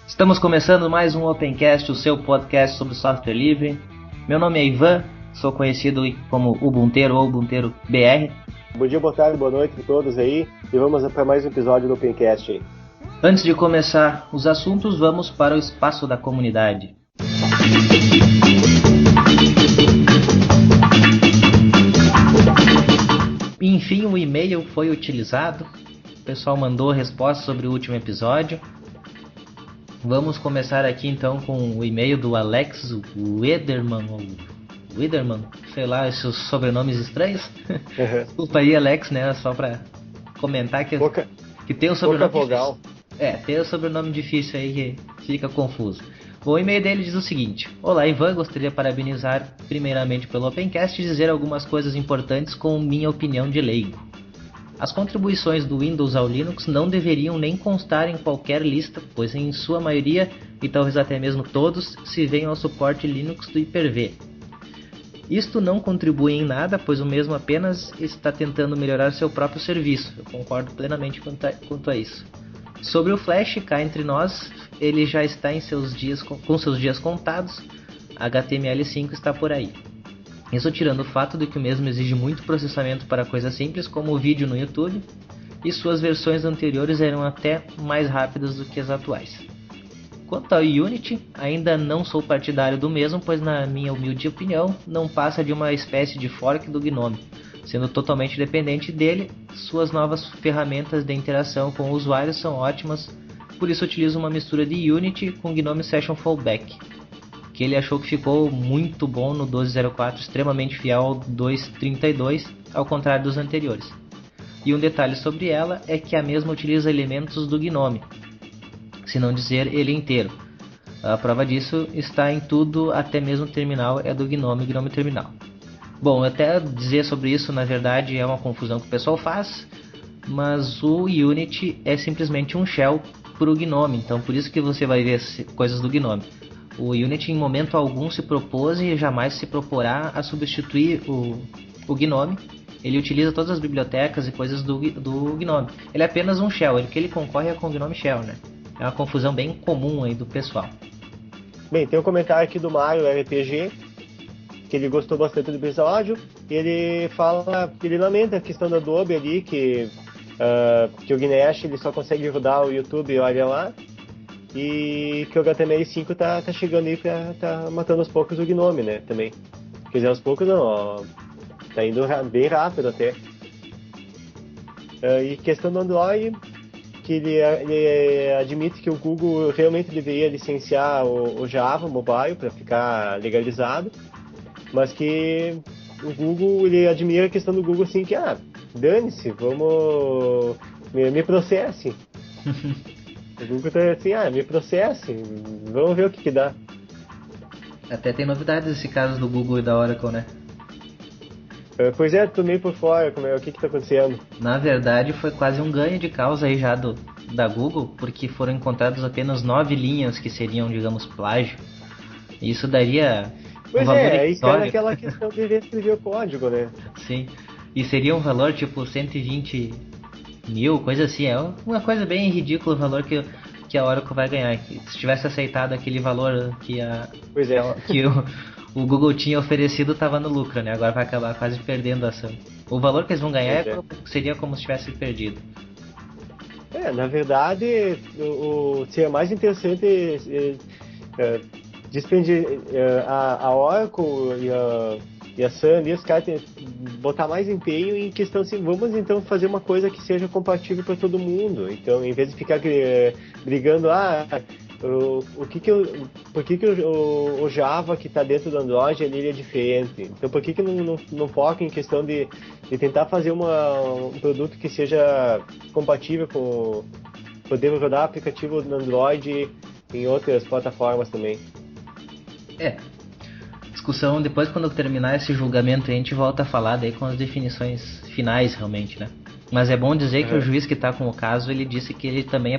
Estamos começando mais um Opencast, o seu podcast sobre software livre. Meu nome é Ivan, sou conhecido como Ubunteiro ou Ubunteiro BR. Bom dia, boa tarde, boa noite a todos aí e vamos para mais um episódio do Opencast aí. Antes de começar os assuntos, vamos para o espaço da comunidade. Enfim, o e-mail foi utilizado, o pessoal mandou resposta sobre o último episódio. Vamos começar aqui então com o e-mail do Alex Widerman, sei lá, esses sobrenomes estranhos. Desculpa aí, Alex, né, só pra comentar que tem um sobrenome vogal. difícil. Tem um sobrenome difícil aí que fica confuso. O e-mail dele diz o seguinte: Olá Ivan, gostaria de parabenizar primeiramente pelo Opencast e dizer algumas coisas importantes com minha opinião de leigo. As contribuições do Windows ao Linux não deveriam nem constar em qualquer lista, pois em sua maioria, e talvez até mesmo todos, se veem ao suporte Linux do Hyper-V. Isto não contribui em nada, pois o mesmo apenas está tentando melhorar seu próprio serviço. Eu concordo plenamente quanto a isso. Sobre o Flash, cá entre nós, ele já está em com seus dias contados, HTML5 está por aí. Isso tirando o fato de que o mesmo exige muito processamento para coisas simples como o vídeo no YouTube, e suas versões anteriores eram até mais rápidas do que as atuais. Quanto ao Unity, ainda não sou partidário do mesmo, pois na minha humilde opinião, não passa de uma espécie de fork do GNOME. Sendo totalmente dependente dele, suas novas ferramentas de interação com o usuário são ótimas, por isso utilizo uma mistura de Unity com GNOME Session Fallback, que ele achou que ficou muito bom no 12.04, extremamente fiel ao 2.32, ao contrário dos anteriores. E um detalhe sobre ela é que a mesma utiliza elementos do GNOME, se não dizer ele inteiro. A prova disso está em tudo, até mesmo o terminal é do GNOME Terminal. Bom, até dizer sobre isso, na verdade, é uma confusão que o pessoal faz, mas o Unity é simplesmente um shell para o GNOME, então por isso que você vai ver coisas do GNOME. O Unity em momento algum se propôs e jamais se proporá a substituir o GNOME. Ele utiliza todas as bibliotecas e coisas do GNOME. Ele é apenas um shell, que ele concorre com o GNOME Shell, né? É uma confusão bem comum aí do pessoal. Bem, tem um comentário aqui do Mario RPG, que ele gostou bastante do episódio, e ele fala que ele lamenta a questão da Adobe ali, que o Gnesh ele só consegue rodar o YouTube, olha lá, e que o HTML5 tá chegando aí tá matando aos poucos o GNOME, né, também. Quer dizer, aos poucos não, ó, tá indo bem rápido até. E questão do Android, que ele admite que o Google realmente deveria licenciar o Java Mobile para ficar legalizado, mas que o Google, ele admira a questão do Google assim, que dane-se, vamos, me processe. O Google tá assim, me processe, vamos ver o que dá. Até tem novidades nesse caso do Google e da Oracle, né? Pois é, tô meio por fora, o que tá acontecendo? Na verdade, foi quase um ganho de causa aí já da Google, porque foram encontradas apenas 9 linhas que seriam, digamos, plágio. E isso daria pois um valor aí cai irrisório. naquela questão de reescrever o código, né? Sim, e seria um valor tipo 120 mil, coisa assim. É uma coisa bem ridícula o valor que a Oracle vai ganhar. Se tivesse aceitado aquele valor que o Google tinha oferecido, estava no lucro, né? Agora vai acabar quase perdendo a ação. O valor que eles vão ganhar seria como se tivesse perdido. Na verdade, o seria mais interessante despender a Oracle e a Sun ali, os caras botar mais empenho em questão assim, vamos então fazer uma coisa que seja compatível para todo mundo. Então, em vez de ficar brigando, por que o Java que está dentro do Android ele é diferente? Então, por que não foca em questão de tentar fazer um produto que seja compatível com poder rodar aplicativo no Android em outras plataformas também? Discussão, depois quando eu terminar esse julgamento a gente volta a falar daí com as definições finais realmente, né? Mas é bom dizer que o juiz que está com o caso, ele disse que ele também é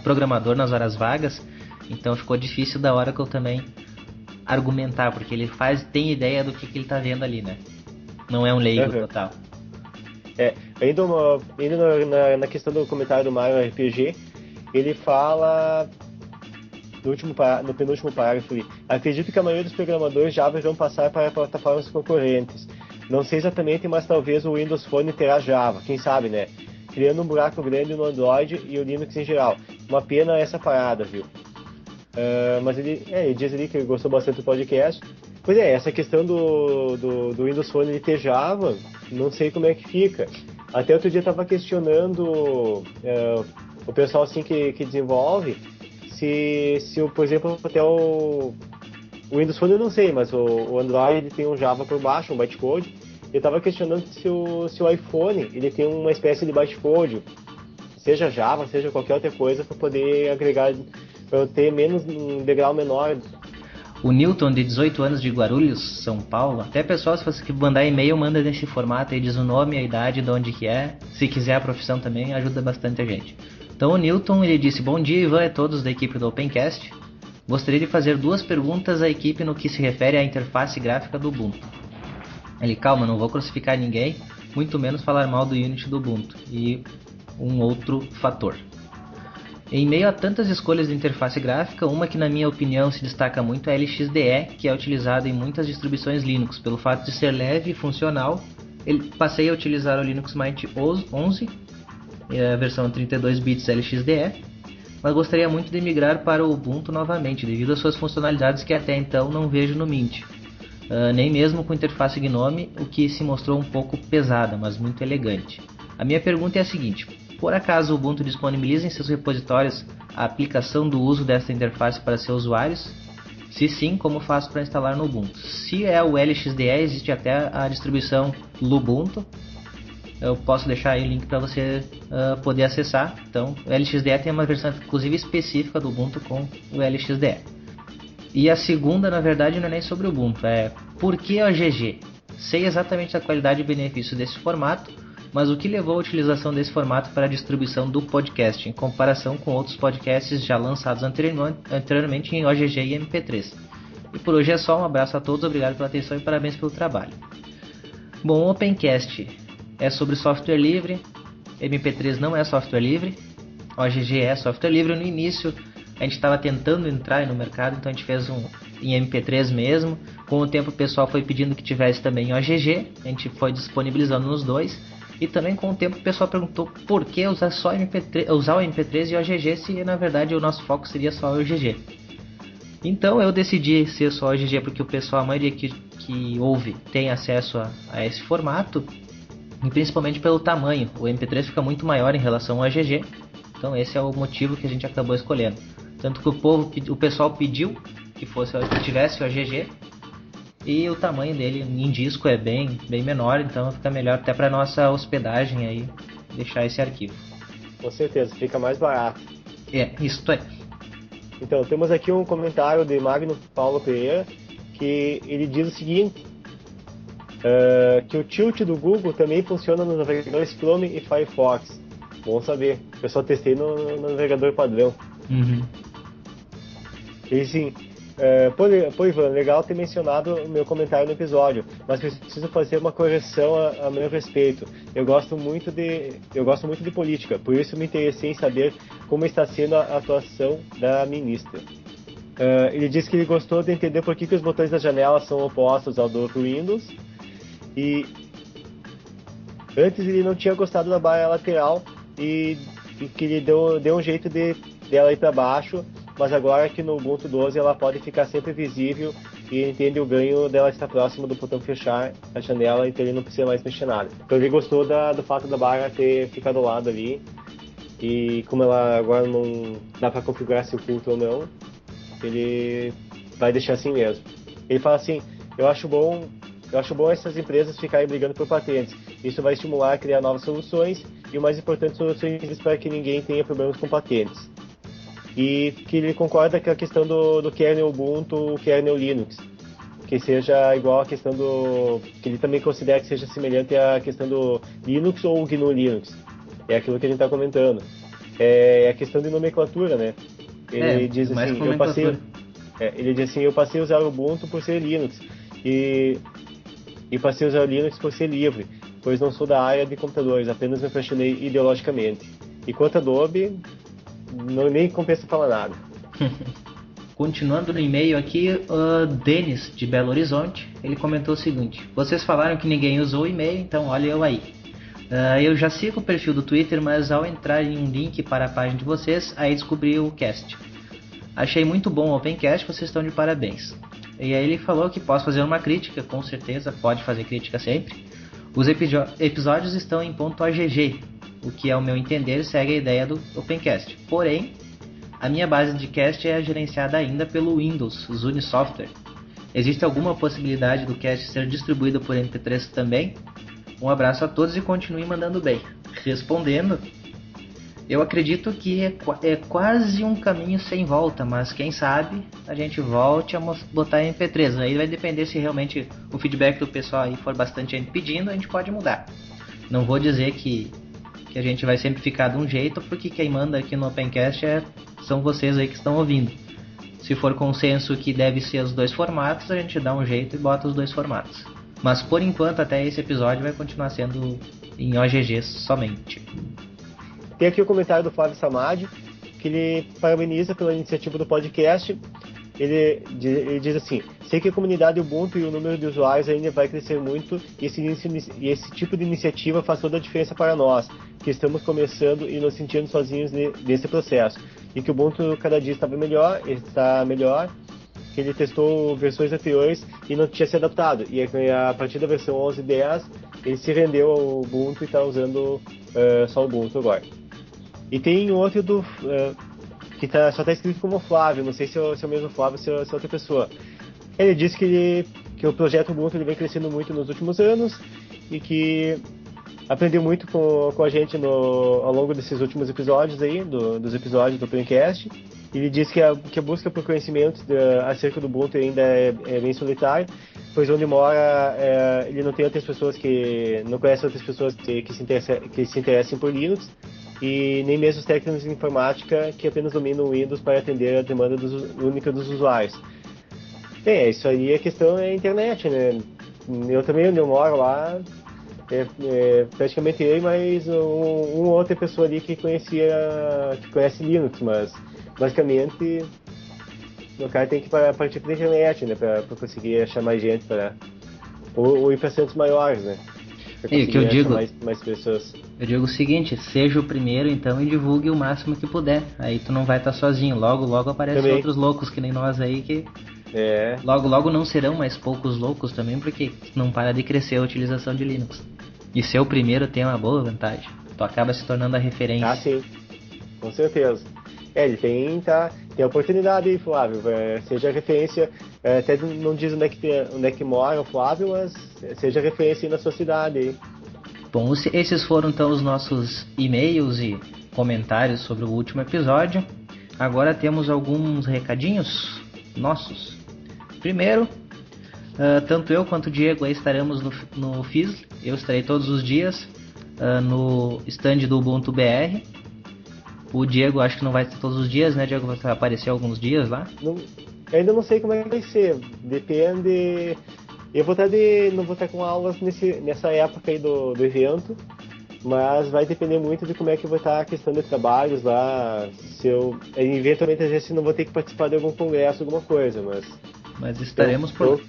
programador nas horas vagas, então ficou difícil da Oracle também argumentar, porque ele tem ideia do que ele está vendo ali, né? Não é um leigo total. Ainda na questão do comentário do Mario RPG, ele fala no penúltimo parágrafo ali. Acredito que a maioria dos programadores Java vão passar para plataformas concorrentes. Não sei exatamente, mas talvez o Windows Phone terá Java, quem sabe, né? Criando um buraco grande no Android e o Linux em geral. Uma pena essa parada, viu? Mas ele diz ali que ele gostou bastante do podcast. Pois é, essa questão do Windows Phone ele ter Java, não sei como é que fica. Até outro dia eu estava questionando o pessoal assim que desenvolve se por exemplo, até o Windows Phone eu não sei, mas o Android ele tem um Java por baixo, um bytecode. Eu estava questionando se o iPhone ele tem uma espécie de bytecode, seja Java, seja qualquer outra coisa, para poder agregar, para eu ter um degrau menor. O Newton, de 18 anos, de Guarulhos, São Paulo. Até pessoal, se você mandar e-mail, manda nesse formato aí, diz o nome, a idade, de onde que é. Se quiser a profissão também, ajuda bastante a gente. Então o Newton, ele disse: bom dia, Ivan e todos da equipe do Opencast. Gostaria de fazer 2 perguntas à equipe no que se refere à interface gráfica do Ubuntu. Ele: calma, não vou crucificar ninguém, muito menos falar mal do Unity do Ubuntu. E um outro fator. Em meio a tantas escolhas de interface gráfica, uma que na minha opinião se destaca muito é a LXDE, que é utilizada em muitas distribuições Linux. Pelo fato de ser leve e funcional, passei a utilizar o Linux Mint 11, a versão 32 bits LXDE, mas gostaria muito de migrar para o Ubuntu novamente, devido às suas funcionalidades que até então não vejo no Mint. Nem mesmo com interface GNOME, o que se mostrou um pouco pesada, mas muito elegante. A minha pergunta é a seguinte: por acaso o Ubuntu disponibiliza em seus repositórios a aplicação do uso desta interface para seus usuários? Se sim, como faço para instalar no Ubuntu? Se é o LXDE, existe até a distribuição Lubuntu. Eu posso deixar aí o link para você poder acessar. Então, o LXDE tem uma versão inclusive específica do Ubuntu com o LXDE. E a segunda, na verdade, não é nem sobre o Ubuntu, é por que OGG? Sei exatamente a qualidade e benefício desse formato, mas o que levou à utilização desse formato para a distribuição do podcast, em comparação com outros podcasts já lançados anteriormente em OGG e MP3. E por hoje é só, um abraço a todos, obrigado pela atenção e parabéns pelo trabalho. Bom, o Opencast é sobre software livre, MP3 não é software livre, OGG é software livre. No início a gente estava tentando entrar no mercado, então a gente fez em MP3 mesmo. Com o tempo o pessoal foi pedindo que tivesse também OGG, a gente foi disponibilizando nos dois. E também com o tempo o pessoal perguntou por que usar só MP3, usar o MP3 e o OGG, se na verdade o nosso foco seria só o OGG. Então eu decidi ser só o OGG porque o pessoal, a maioria que ouve, tem acesso a esse formato, e principalmente pelo tamanho. O MP3 fica muito maior em relação ao OGG, então esse é o motivo que a gente acabou escolhendo. Tanto que o pessoal pediu que tivesse o OGG. E o tamanho dele em disco é bem menor, então fica melhor até para nossa hospedagem aí deixar esse arquivo. Com certeza, fica mais barato. Isso é. Então, temos aqui um comentário de Magno Paulo Pereira, que ele diz o seguinte: que o tilt do Google também funciona nos navegadores Chrome e Firefox. Bom saber, eu só testei no navegador padrão. Uhum. E sim, pô, Ivan, legal ter mencionado o meu comentário no episódio, mas preciso fazer uma correção a meu respeito. Eu gosto muito de política, por isso me interessei em saber como está sendo a atuação da ministra. Ele disse que ele gostou de entender por que os botões da janela são opostos ao do Windows, e antes ele não tinha gostado da barra lateral e que ele deu um jeito dela ir para baixo. Mas agora que no Ubuntu 12 ela pode ficar sempre visível e entende o ganho dela estar próximo do botão fechar a janela, então ele não precisa mais mexer nada. Então ele gostou do fato da barra ter ficado ao lado ali, e como ela agora não dá para configurar se oculta ou não, ele vai deixar assim mesmo. Ele fala assim: eu acho bom essas empresas ficarem brigando por patentes. Isso vai estimular a criar novas soluções e, o mais importante, soluções para que ninguém tenha problemas com patentes. E que ele concorda com a questão do kernel Ubuntu, o kernel Linux, que seja igual a questão que ele também considera que seja semelhante à questão do Linux ou o GNU Linux. É aquilo que a gente está comentando. É a questão de nomenclatura, né? Ele diz assim, eu passei a usar o Ubuntu por ser Linux e passei a usar o Linux por ser livre, pois não sou da área de computadores, apenas me apaixonei ideologicamente. E quanto a Adobe, nem compensa falar nada. Continuando no e-mail aqui, Denis, de Belo Horizonte, ele comentou o seguinte: vocês falaram que ninguém usou o e-mail, então olha eu aí. Eu já sigo o perfil do Twitter, mas ao entrar em um link para a página de vocês, aí descobri o cast. Achei muito bom o Opencast, vocês estão de parabéns. E aí ele falou que posso fazer uma crítica, com certeza, pode fazer crítica sempre. Os episódios estão em .ogg, o que, ao meu entender, segue a ideia do Opencast. Porém, a minha base de cast é gerenciada ainda pelo Windows, Zune Software. Existe alguma possibilidade do cast ser distribuído por MP3 também? Um abraço a todos e continue mandando bem. Respondendo, eu acredito que é quase um caminho sem volta, mas quem sabe a gente volte a botar em MP3. Aí vai depender se realmente o feedback do pessoal aí for bastante gente pedindo, a gente pode mudar. Não vou dizer que a gente vai sempre ficar de um jeito, porque quem manda aqui no Opencast são vocês aí que estão ouvindo. Se for consenso que deve ser os dois formatos, a gente dá um jeito e bota os dois formatos. Mas por enquanto, até esse episódio vai continuar sendo em OGG somente. Tem aqui o comentário do Flávio Samad, que ele parabeniza pela iniciativa do podcast. Ele diz assim: sei que a comunidade Ubuntu e o número de usuários ainda vai crescer muito, e esse tipo de iniciativa faz toda a diferença para nós, que estamos começando e nos sentindo sozinhos nesse processo. E que o Ubuntu cada dia está melhor, que ele testou versões anteriores e não tinha se adaptado. E a partir da versão 11.10, ele se rendeu ao Ubuntu e está usando só o Ubuntu agora. E tem outro que só está escrito como Flávio, não sei se é o mesmo Flávio ou se é outra pessoa. Ele disse que o projeto Ubuntu ele vem crescendo muito nos últimos anos e que aprendeu muito com a gente ao longo desses últimos episódios aí, dos episódios do Pencast. Ele disse que a busca por conhecimento acerca do Ubuntu ainda é bem solitária, pois onde mora ele não tem outras pessoas não conhece outras pessoas que se interessem por Linux, e nem mesmo os técnicos de informática que apenas dominam o Windows para atender a demanda única dos usuários. Bem, isso aí a questão é a internet, né? Eu também, onde eu moro lá, praticamente eu e mais uma outra pessoa ali que conhece Linux, mas basicamente o cara tem que partir para a internet, né, para conseguir achar mais gente, ou ir para centros maiores, né? E que eu digo, mais pessoas. Eu digo o seguinte: seja o primeiro então e divulgue o máximo que puder. Aí tu não vai estar sozinho. Logo aparecem também outros loucos que nem nós aí que logo não serão mais poucos loucos também, porque não para de crescer a utilização de Linux. E ser o primeiro tem uma boa vantagem. Tu acaba se tornando a referência. Ah, sim. Com certeza. Ele tem a oportunidade aí, Flávio. Seja referência, até não diz onde é que mora o Flávio, mas seja referência aí na sua cidade aí. Bom, esses foram então os nossos e-mails e comentários sobre o último episódio. Agora temos alguns recadinhos nossos. Primeiro, tanto eu quanto o Diego aí estaremos no FIS. Eu estarei todos os dias no stand do Ubuntu BR. O Diego acho que não vai estar todos os dias, né, Diego? Vai aparecer alguns dias lá? Ainda não sei como é que vai ser. Depende. Eu não vou estar com aulas nessa época aí do evento, mas vai depender muito de como é que vai estar a questão de trabalhos lá. Se eu eventualmente às vezes não vou ter que participar de algum congresso, alguma coisa, mas estaremos por.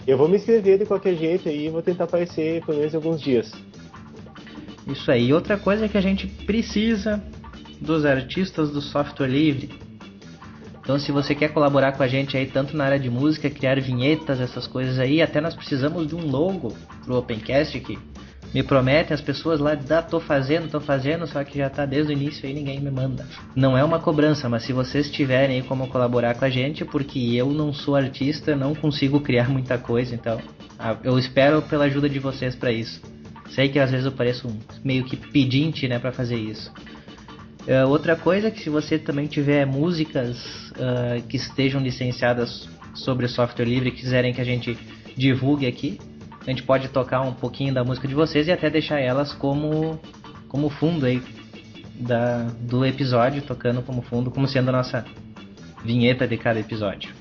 Eu vou me inscrever de qualquer jeito aí e vou tentar aparecer pelo menos alguns dias. Isso aí. Outra coisa que a gente precisa dos artistas do software livre. Então, se você quer colaborar com a gente aí, tanto na área de música, criar vinhetas, essas coisas aí, até nós precisamos de um logo pro Opencast, que me prometem as pessoas lá, tô fazendo, só que já tá desde o início aí, ninguém me manda. Não é uma cobrança, mas se vocês tiverem aí como colaborar com a gente, porque eu não sou artista, não consigo criar muita coisa, então eu espero pela ajuda de vocês para isso. Sei que às vezes eu pareço meio que pedinte, né, para fazer isso. Outra coisa é que se você também tiver músicas que estejam licenciadas sobre software livre e quiserem que a gente divulgue aqui, a gente pode tocar um pouquinho da música de vocês e até deixar elas como fundo aí do episódio, tocando como fundo, como sendo a nossa vinheta de cada episódio.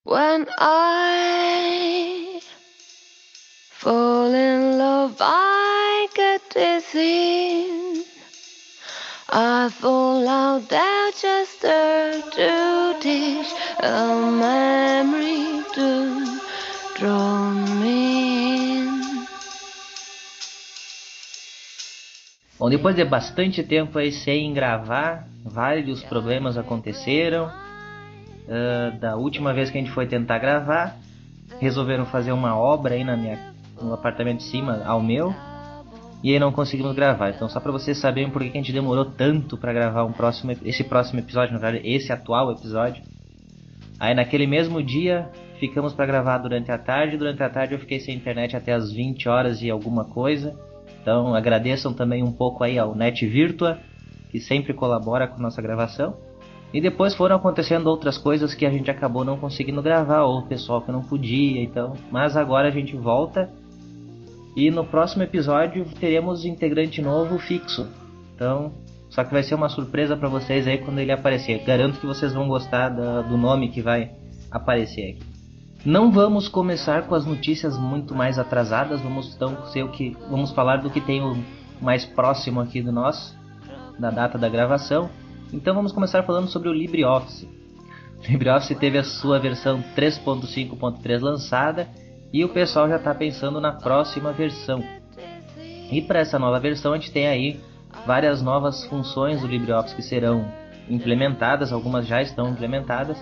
When I fall in love, I get dizzy. fall out there just to teach a memory to draw me in. Bom, depois de bastante tempo aí sem gravar, vários problemas aconteceram. Da última vez que a gente foi tentar gravar, resolveram fazer uma obra aí no apartamento de cima ao meu, e aí não conseguimos gravar. Então, só para vocês saberem por que a gente demorou tanto para gravar esse próximo episódio, na verdade, esse atual episódio. Aí naquele mesmo dia, ficamos para gravar durante a tarde. Durante a tarde eu fiquei sem internet até as 20 horas e alguma coisa. Então agradeçam também um pouco aí ao Net Virtua, que sempre colabora com a nossa gravação. E depois foram acontecendo outras coisas que a gente acabou não conseguindo gravar, ou o pessoal que não podia, então. Mas agora a gente volta. E no próximo episódio teremos integrante novo fixo. Então, só que vai ser uma surpresa para vocês aí quando ele aparecer. Garanto que vocês vão gostar do nome que vai aparecer aqui. Não vamos começar com as notícias muito mais atrasadas. Vamos falar do que tem o mais próximo aqui do nosso, da data da gravação. Então vamos começar falando sobre o LibreOffice. O LibreOffice teve a sua versão 3.5.3 lançada e o pessoal já está pensando na próxima versão. E para essa nova versão a gente tem aí várias novas funções do LibreOffice que serão implementadas, algumas já estão implementadas.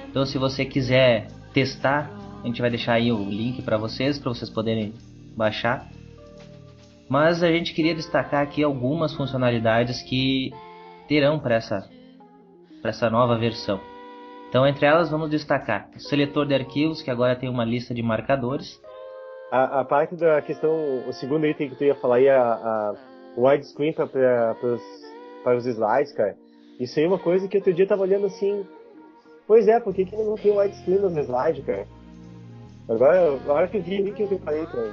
Então se você quiser testar, a gente vai deixar aí o link para vocês poderem baixar. Mas a gente queria destacar aqui algumas funcionalidades que terão para essa nova versão. Então, entre elas, vamos destacar o seletor de arquivos, que agora tem uma lista de marcadores. A parte da questão, o segundo item que tu ia falar aí, o widescreen para os slides, cara. Isso aí é uma coisa que outro dia eu tava olhando assim. Pois é, por que não tem widescreen nos slides, cara? Agora, a hora que eu vi que eu reparei, cara,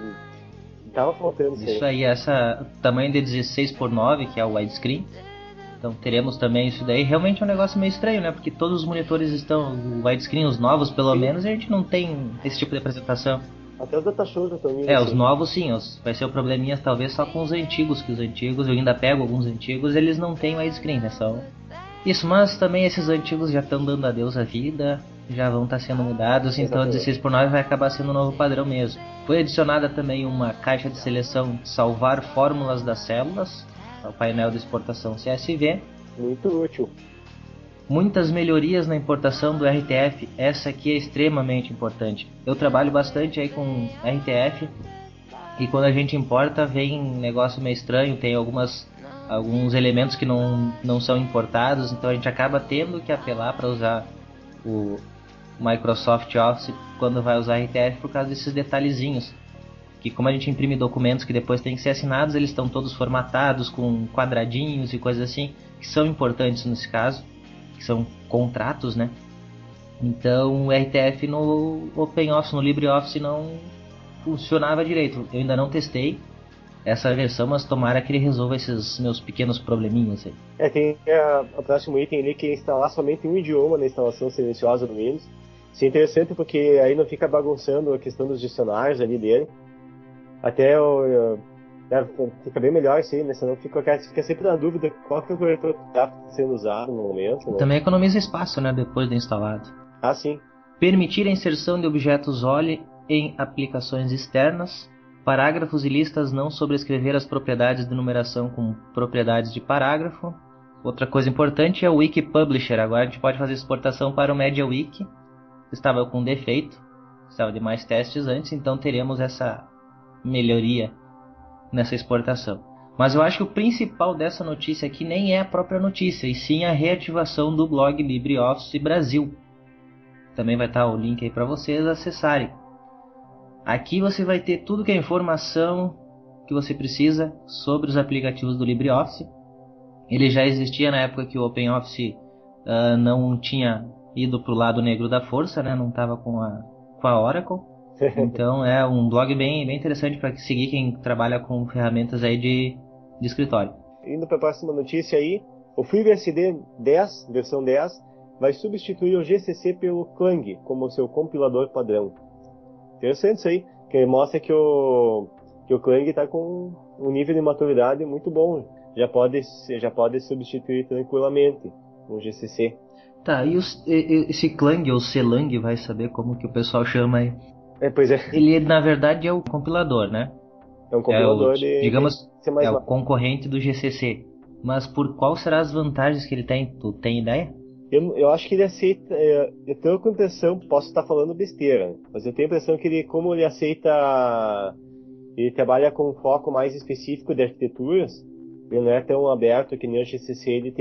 tava faltando isso aí. Essa tamanho de 16:9, que é o widescreen. Então teremos também isso daí. Realmente é um negócio meio estranho, né? Porque todos os monitores estão widescreen, os novos pelo menos, e a gente não tem esse tipo de apresentação. Até os datashows já estão indo. Os novos sim, vai ser o probleminha talvez só com os antigos, que os antigos, eu ainda pego alguns antigos, eles não têm widescreen, né? Só isso, mas também esses antigos já estão dando adeus à vida, já vão estar sendo mudados, então 16:9 vai acabar sendo o novo padrão mesmo. Foi adicionada também uma caixa de seleção salvar fórmulas das células, o painel de exportação CSV. Muito útil. Muitas melhorias na importação do RTF, essa aqui é extremamente importante. Eu trabalho bastante aí com RTF e quando a gente importa vem um negócio meio estranho, tem alguns elementos que não são importados, então a gente acaba tendo que apelar para usar o Microsoft Office quando vai usar RTF por causa desses detalhezinhos. Que como a gente imprime documentos que depois têm que ser assinados, eles estão todos formatados com quadradinhos e coisas assim, que são importantes nesse caso, que são contratos, né? Então o RTF no OpenOffice, no LibreOffice não funcionava direito. Eu ainda não testei essa versão, mas tomara que ele resolva esses meus pequenos probleminhas aí. Tem o próximo item ali que é instalar somente um idioma na instalação silenciosa do Windows. Isso é interessante porque aí não fica bagunçando a questão dos dicionários ali dele. Até fica bem melhor assim, né? Senão fica sempre na dúvida qual que é o corretor que está sendo usado no momento. Né? Também economiza espaço, né? Depois de instalado. Ah, sim. Permitir a inserção de objetos OLE em aplicações externas. Parágrafos e listas não sobrescrever as propriedades de numeração com propriedades de parágrafo. Outra coisa importante é o Wiki Publisher. Agora a gente pode fazer exportação para o MediaWiki. Estava com defeito, precisava de mais testes antes, então teremos essa melhoria nessa exportação. Mas eu acho que o principal dessa notícia aqui nem é a própria notícia, e sim a reativação do blog LibreOffice Brasil. Também vai estar o link aí para vocês acessarem. Aqui você vai ter tudo que é informação que você precisa sobre os aplicativos do LibreOffice. Ele já existia na época que o OpenOffice não tinha ido para o lado negro da força, né? Não estava com a Oracle. Então é um blog bem interessante para seguir quem trabalha com ferramentas aí de escritório. Indo para a próxima notícia aí, o FreeBSD 10, versão 10, vai substituir o GCC pelo Clang como seu compilador padrão. Interessante isso aí, que mostra que o Clang está com um nível de maturidade muito bom. já pode substituir tranquilamente o GCC. Tá, e esse Clang ou Clang, vai saber como que o pessoal chama aí. Pois é. Ele, na verdade, é o compilador, né? É um compilador digamos, de C++. é o concorrente do GCC. Mas por qual serão as vantagens que ele tem? Tu tem ideia? Eu acho que ele aceita. Eu tenho a impressão, posso estar falando besteira, mas eu tenho a impressão que como ele aceita. Ele trabalha com um foco mais específico de arquiteturas, ele não é tão aberto que nem o GCC,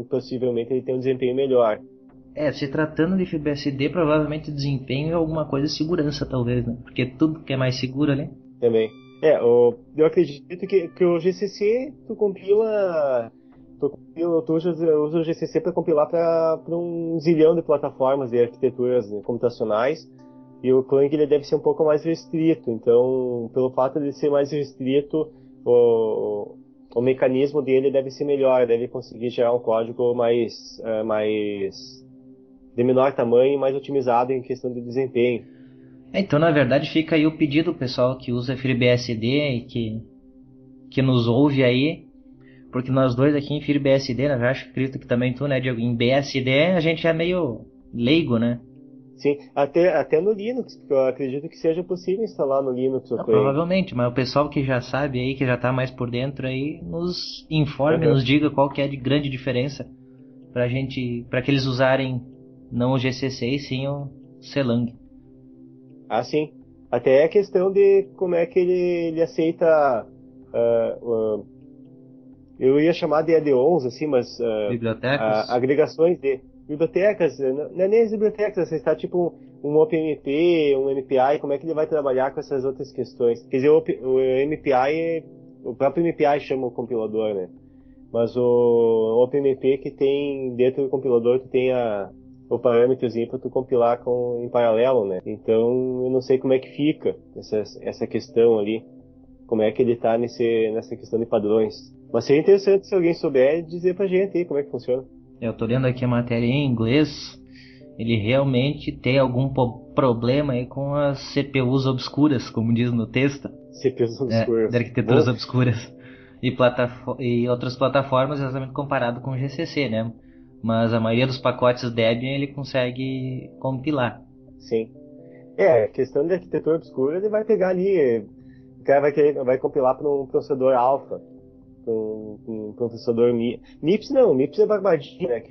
possivelmente ele tem um desempenho melhor. Se tratando de FreeBSD, provavelmente o desempenho é alguma coisa de segurança, talvez, né? Porque tudo que é mais seguro ali. Também. Eu acredito que o GCC, tu usa o GCC para compilar para um zilhão de plataformas de arquiteturas computacionais, e o Clang ele deve ser um pouco mais restrito. Então, pelo fato de ser mais restrito, o mecanismo dele deve ser melhor, deve conseguir gerar um código de menor tamanho e mais otimizado em questão de desempenho. Então, na verdade, fica aí o pedido, pessoal que usa FreeBSD e que nos ouve aí, porque nós dois aqui em FreeBSD, né, eu acredito que também tu, né, Diego, em BSD a gente é meio leigo, né? Sim, até no Linux, porque eu acredito que seja possível instalar no Linux. Provavelmente, mas o pessoal que já sabe aí, que já tá mais por dentro aí, nos informe, nos diga qual que é a grande diferença para que eles usarem não o GCC e sim o Clang. Ah, sim. Até a questão de como é que ele aceita... eu ia chamar de add-ons, assim, mas... bibliotecas? Agregações de... Bibliotecas, não é nem as bibliotecas, você está tipo um OpenMP, um MPI, como é que ele vai trabalhar com essas outras questões? Quer dizer, o MPI, o próprio MPI chama o compilador, né? Mas o OpenMP que tem dentro do compilador, tu tem o parâmetrozinho para tu compilar em paralelo, né? Então, eu não sei como é que fica essa questão ali, como é que ele está nessa questão de padrões. Mas seria interessante se alguém souber dizer pra gente aí como é que funciona. Eu tô lendo aqui a matéria em inglês. Ele realmente tem algum problema aí com as CPUs obscuras, como diz no texto. CPUs obscuras. De arquiteturas obscuras. E outras plataformas, exatamente comparado com o GCC, né? Mas a maioria dos pacotes Debian ele consegue compilar. Sim. A questão de arquitetura obscura, ele vai pegar ali... O cara vai compilar para um processador alfa. Um processador MIPS não, o MIPS é barbadinho, né?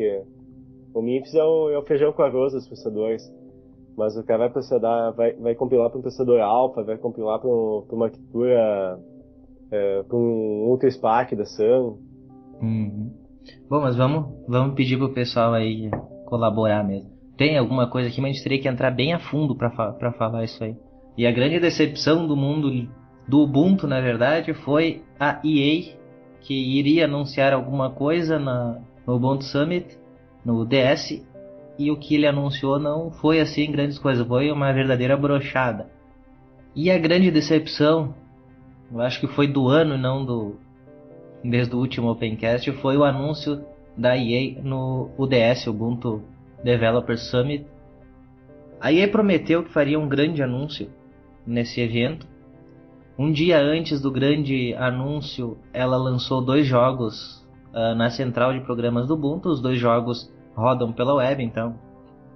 O MIPS é o feijão com arroz dos processadores. Mas o cara vai compilar para um processador alfa, vai compilar para uma arquitetura, para um Ultra SPAC da Sun. Uhum. Bom, mas vamos pedir pro pessoal aí colaborar mesmo. Tem alguma coisa aqui, mas a gente teria que entrar bem a fundo para falar isso aí. E a grande decepção do mundo do Ubuntu, na verdade, foi a EA, que iria anunciar alguma coisa no Ubuntu Summit, no DS, e o que ele anunciou não foi assim grandes coisas, foi uma verdadeira brochada. E a grande decepção, eu acho que foi do ano e não desde o último Opencast, foi o anúncio da EA no UDS, Ubuntu Developer Summit. A EA prometeu que faria um grande anúncio nesse evento. Um dia antes do grande anúncio, ela lançou 2 jogos na central de programas do Ubuntu. Os 2 jogos rodam pela web, então,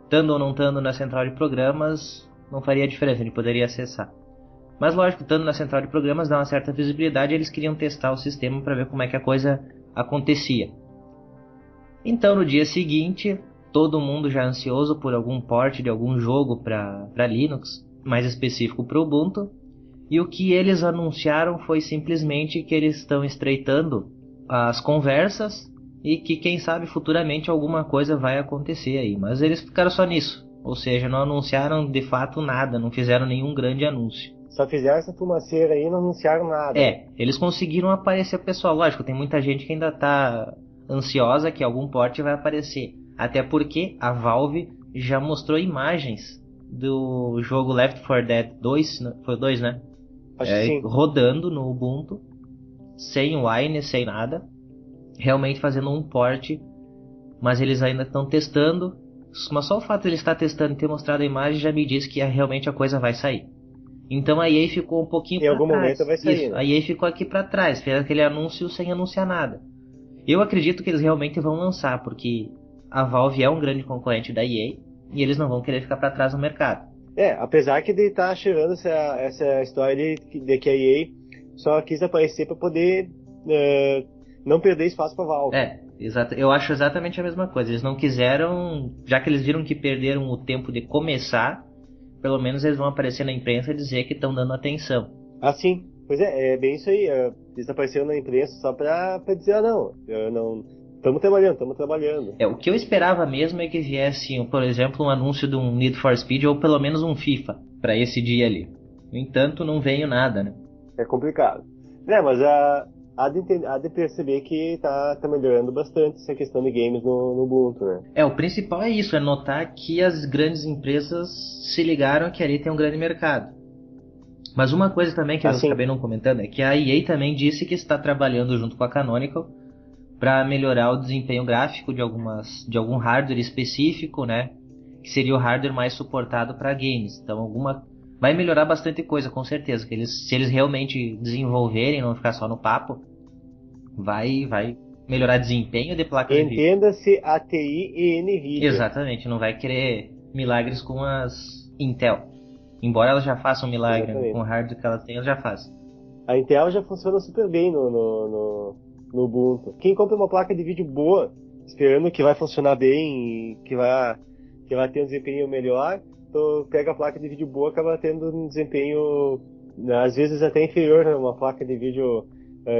estando ou não estando na central de programas, não faria diferença, ele poderia acessar. Mas lógico, estando na central de programas, dá uma certa visibilidade, eles queriam testar o sistema para ver como é que a coisa acontecia. Então, no dia seguinte, todo mundo já ansioso por algum port de algum jogo para Linux, mais específico para o Ubuntu. E o que eles anunciaram foi simplesmente que eles estão estreitando as conversas e que quem sabe futuramente alguma coisa vai acontecer aí. Mas eles ficaram só nisso, ou seja, não anunciaram de fato nada, não fizeram nenhum grande anúncio. Só fizeram essa fumaceira aí e não anunciaram nada. Eles conseguiram aparecer pessoal. Lógico, tem muita gente que ainda está ansiosa que algum port vai aparecer. Até porque a Valve já mostrou imagens do jogo Left 4 Dead 2, foi o 2, né? Acho que sim. Rodando no Ubuntu, sem Wine, sem nada, realmente fazendo um port, mas eles ainda estão testando. Mas só o fato de ele estar testando e ter mostrado a imagem já me diz que realmente a coisa vai sair. Então a EA ficou um pouquinho Em para algum trás. momento vai sair, Isso, né? a EA ficou aqui para trás, fez aquele anúncio sem anunciar nada. Eu acredito que eles realmente vão lançar, porque a Valve é um grande concorrente da EA e eles não vão querer ficar para trás no mercado. Apesar que ele tá cheirando essa história de que a EA só quis aparecer para poder não perder espaço pra Valve. Exato. Eu acho exatamente a mesma coisa. Eles não quiseram, já que eles viram que perderam o tempo de começar, pelo menos eles vão aparecer na imprensa e dizer que estão dando atenção. Ah, sim. Pois é bem isso aí. Eles apareceram na imprensa só pra dizer, não, estamos trabalhando. O que eu esperava mesmo é que viesse, por exemplo, um anúncio de um Need for Speed ou pelo menos um FIFA para esse dia ali. No entanto, não veio nada, né? É complicado. Mas há de perceber que tá melhorando bastante essa questão de games no Ubuntu, né? O principal é isso, é notar que as grandes empresas se ligaram que ali tem um grande mercado. Mas uma coisa também que eu acabei não comentando é que a EA também disse que está trabalhando junto com a Canonical para melhorar o desempenho gráfico de algum hardware específico, né? Que seria o hardware mais suportado para games. Então vai melhorar bastante coisa, com certeza. Que se eles realmente desenvolverem, não ficar só no papo, vai melhorar desempenho de placas de vídeo. Entenda-se ATI e NVIDIA. Exatamente, não vai querer milagres com as Intel. Embora elas já façam milagre com o hardware que elas têm, elas já fazem. A Intel já funciona super bem no Ubuntu. Quem compra uma placa de vídeo boa, esperando que vai funcionar bem, que vai ter um desempenho melhor, então pega a placa de vídeo boa, acaba tendo um desempenho, às vezes até inferior a uma placa de vídeo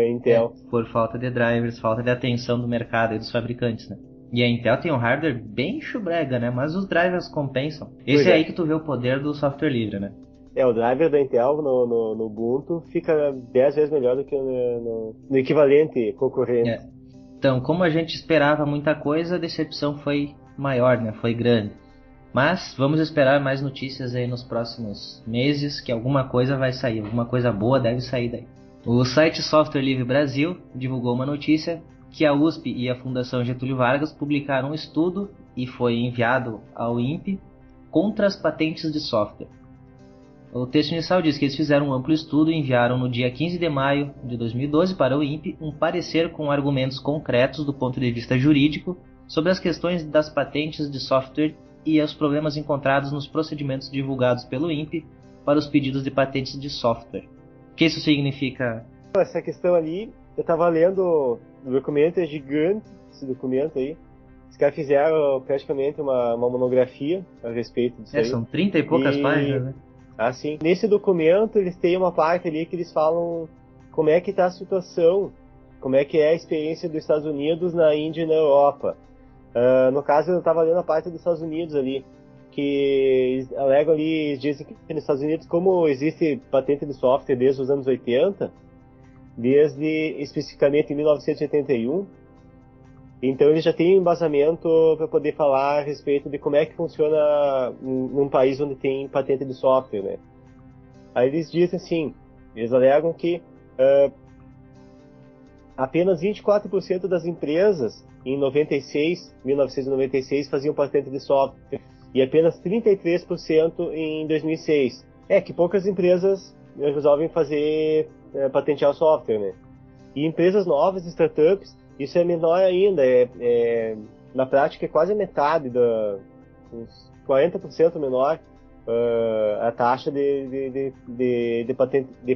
Intel. Por falta de drivers, falta de atenção do mercado e dos fabricantes, né? E a Intel tem um hardware bem chubrega, né? Mas os drivers compensam. Esse é aí que tu vê o poder do software livre, né? O driver da Intel no Ubuntu fica 10 vezes melhor do que no equivalente concorrente. Então, como a gente esperava muita coisa, a decepção foi maior, né? Foi grande. Mas vamos esperar mais notícias aí nos próximos meses, que alguma coisa vai sair, alguma coisa boa deve sair daí. O site Software Livre Brasil divulgou uma notícia que a USP e a Fundação Getúlio Vargas publicaram um estudo e foi enviado ao INPE contra as patentes de software. O texto inicial diz que eles fizeram um amplo estudo e enviaram no dia 15 de maio de 2012 para o INPE um parecer com argumentos concretos do ponto de vista jurídico sobre as questões das patentes de software e os problemas encontrados nos procedimentos divulgados pelo INPE para os pedidos de patentes de software. O que isso significa? Essa questão ali, eu estava lendo, o documento é gigante, esse documento aí. Os caras fizeram praticamente uma monografia a respeito disso aí. São 30 e poucas páginas, né? Sim. Nesse documento eles têm uma parte ali que eles falam como é que está a situação, como é que é a experiência dos Estados Unidos na Índia e na Europa. No caso eu estava lendo a parte dos Estados Unidos ali, que eles alegam ali, dizem que nos Estados Unidos, como existe patente de software desde os anos 80, desde especificamente em 1981, então eles já têm um embasamento para poder falar a respeito de como é que funciona num país onde tem patente de software, né? Aí eles dizem assim, eles alegam que apenas 24% das empresas em 1996 faziam patente de software e apenas 33% em 2006. Que poucas empresas resolvem patentear o software, né? E empresas novas, startups, isso é menor ainda, na prática é quase metade, uns 40% menor a taxa de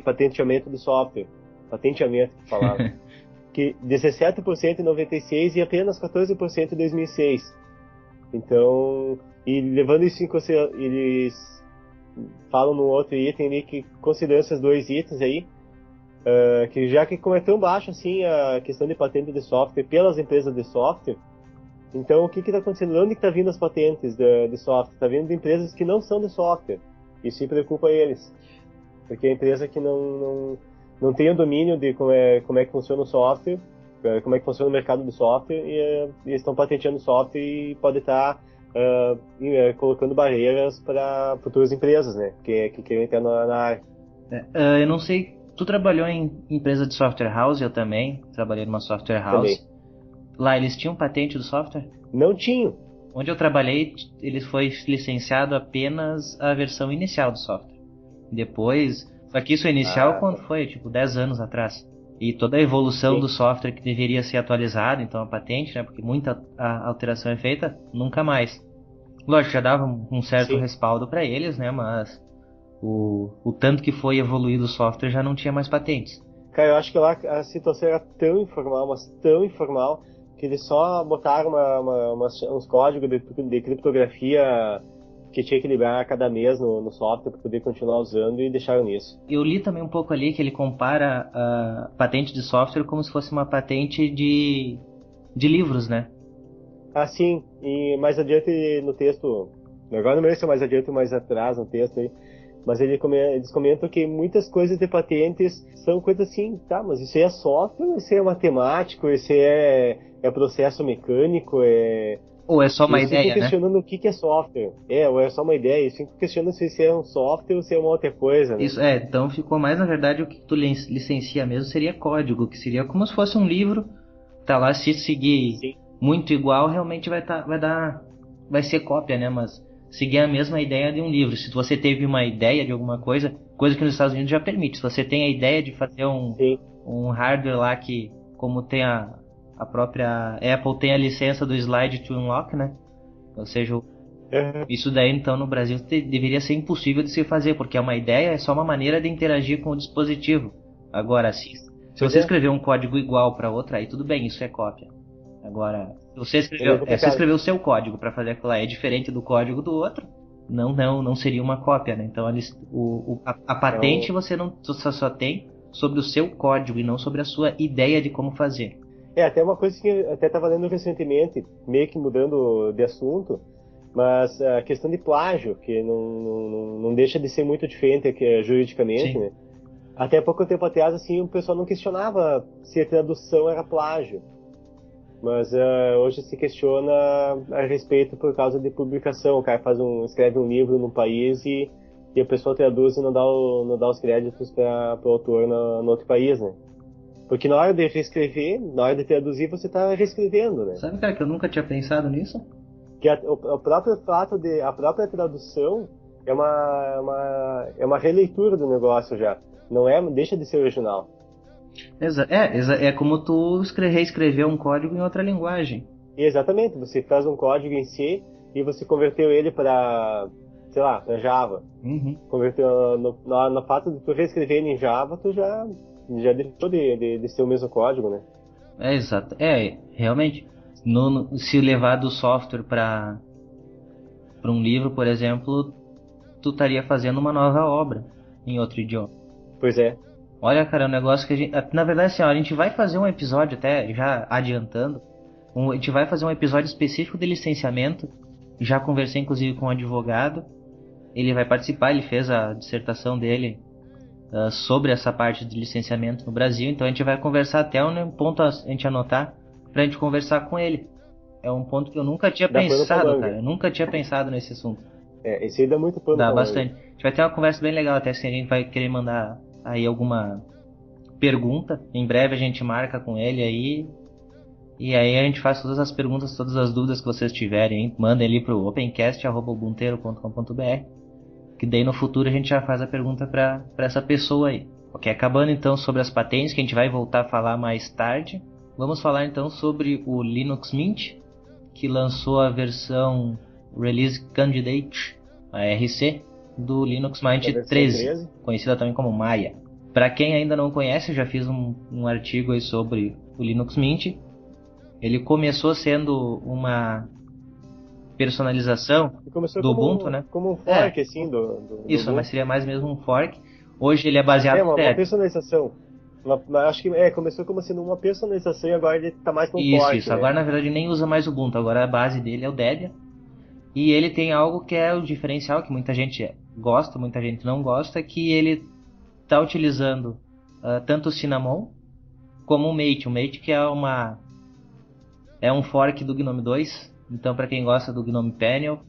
patenteamento do software. Patenteamento, que falava. Que 17% em 96 e apenas 14% em 2006. Então, e levando isso em consideração, eles falam no outro item ali que, considerando esses dois itens aí, que já que como é tão baixo assim a questão de patente de software pelas empresas de software, então o que está acontecendo? Onde está vindo as patentes de software? Está vindo de empresas que não são de software. Isso preocupa eles, porque a empresa que não tem o domínio de como é que funciona o software, como é que funciona o mercado de software, e eles estão patenteando software e pode estar colocando barreiras para futuras empresas, né, que querem entrar na área. Eu não sei, tu trabalhou em empresa de software house? Eu também trabalhei numa software house. Também. Lá eles tinham patente do software? Não tinham. Onde eu trabalhei, ele foi licenciado apenas a versão inicial do software. Depois, só que isso inicial quando foi, tipo, 10 anos atrás. E toda a evolução Sim. do software que deveria ser atualizado, então a patente, né, porque muita alteração é feita, nunca mais. Lógico, já dava um certo Sim. respaldo para eles, né, mas o tanto que foi evoluído o software já não tinha mais patentes. Cara, eu acho que lá a situação era tão informal, mas tão informal, que eles só botaram uns códigos de criptografia que tinha que liberar cada mês no software para poder continuar usando e deixaram nisso. Eu li também um pouco ali que ele compara a patente de software como se fosse uma patente de livros, né? Sim, e mais adiante no texto, agora não me lembro se é mais adiante ou mais atrás no texto aí, mas eles comentam que muitas coisas de patentes são coisas assim, tá, mas isso aí é software, isso aí é matemático, isso aí é processo mecânico, Ou é só uma Eles ficam ideia, né? questionando o que é software. Ou é só uma ideia, eles ficam questionando se isso é um software ou se é uma outra coisa, né? Isso, então ficou mais, na verdade, o que tu licencia mesmo seria código, que seria como se fosse um livro, tá lá, se seguir Sim. muito igual, realmente vai ser cópia, né? Mas seguir a mesma ideia de um livro. Se você teve uma ideia de alguma coisa que nos Estados Unidos já permite. Se você tem a ideia de fazer Sim. um hardware lá que, como tem a própria Apple tem a licença do Slide to Unlock, né? Ou seja, isso daí então no Brasil deveria ser impossível de se fazer, porque é uma ideia, é só uma maneira de interagir com o dispositivo. Agora, se você escrever um código igual para outra, aí tudo bem, isso é cópia. Agora, se você escreveu o seu código para fazer aquilo lá, é diferente do código do outro, não seria uma cópia, né? Então a patente você só tem sobre o seu código e não sobre a sua ideia de como fazer. Até uma coisa que eu até estava lendo recentemente, meio que mudando de assunto, mas a questão de plágio, que não deixa de ser muito diferente aqui, juridicamente, Sim. né? Até pouco tempo atrás, assim, o pessoal não questionava se a tradução era plágio. Mas hoje se questiona a respeito por causa de publicação. O cara escreve um livro num país e a pessoa traduz e não dá os créditos para o autor no outro país, né? Porque na hora de reescrever, na hora de traduzir, você está reescrevendo, né? Sabe, cara, que eu nunca tinha pensado nisso? Que o próprio fato a própria tradução é uma releitura do negócio já. Não deixa de ser original. É como tu reescrever um código em outra linguagem. Exatamente, você faz um código em C e você converteu ele para, sei lá, para Java. Uhum. Converteu no fato de tu reescrever ele em Java, tu já deixou de ser o mesmo código, né? Exato. Realmente. Se levar do software para um livro, por exemplo, tu estaria fazendo uma nova obra em outro idioma. Pois é. Olha, cara, é um negócio que a gente... Na verdade, assim, a gente vai fazer um episódio, até já adiantando, a gente vai fazer um episódio específico de licenciamento. Já conversei, inclusive, com um advogado. Ele vai participar, ele fez a dissertação dele sobre essa parte de licenciamento no Brasil. Então a gente vai conversar até um ponto a gente anotar pra gente conversar com ele. É um ponto que eu nunca tinha pensado, cara. Eu nunca tinha pensado nesse assunto. Esse aí dá muito pano. Dá bastante. A gente vai ter uma conversa bem legal, até se a gente vai querer mandar aí alguma pergunta. Em breve a gente marca com ele aí. E aí a gente faz todas as perguntas, todas as dúvidas que vocês tiverem, hein? Mandem ali pro opencast@ubunteiro.com.br, que daí no futuro a gente já faz a pergunta pra essa pessoa aí. Ok, acabando então sobre as patentes, que a gente vai voltar a falar mais tarde. Vamos falar então sobre o Linux Mint, que lançou a versão Release Candidate, a RC, do Linux Mint 13, conhecida também como Maya. Para quem ainda não conhece, eu já fiz um artigo aí sobre o Linux Mint. Ele começou sendo uma personalização do Ubuntu, né? Como um fork, assim, do Isso, Ubuntu. Mas seria mais mesmo um fork. Hoje ele é baseado uma personalização. Acho que começou como sendo uma personalização e agora ele tá mais com fork. Isso. Né? Agora, na verdade, nem usa mais o Ubuntu. Agora a base dele é o Debian. E ele tem algo que é o diferencial, que muita gente gosta, muita gente não gosta, que ele está utilizando tanto o Cinnamon como o Mate. O Mate que é um fork do GNOME 2. Então, para quem gosta do GNOME Panel,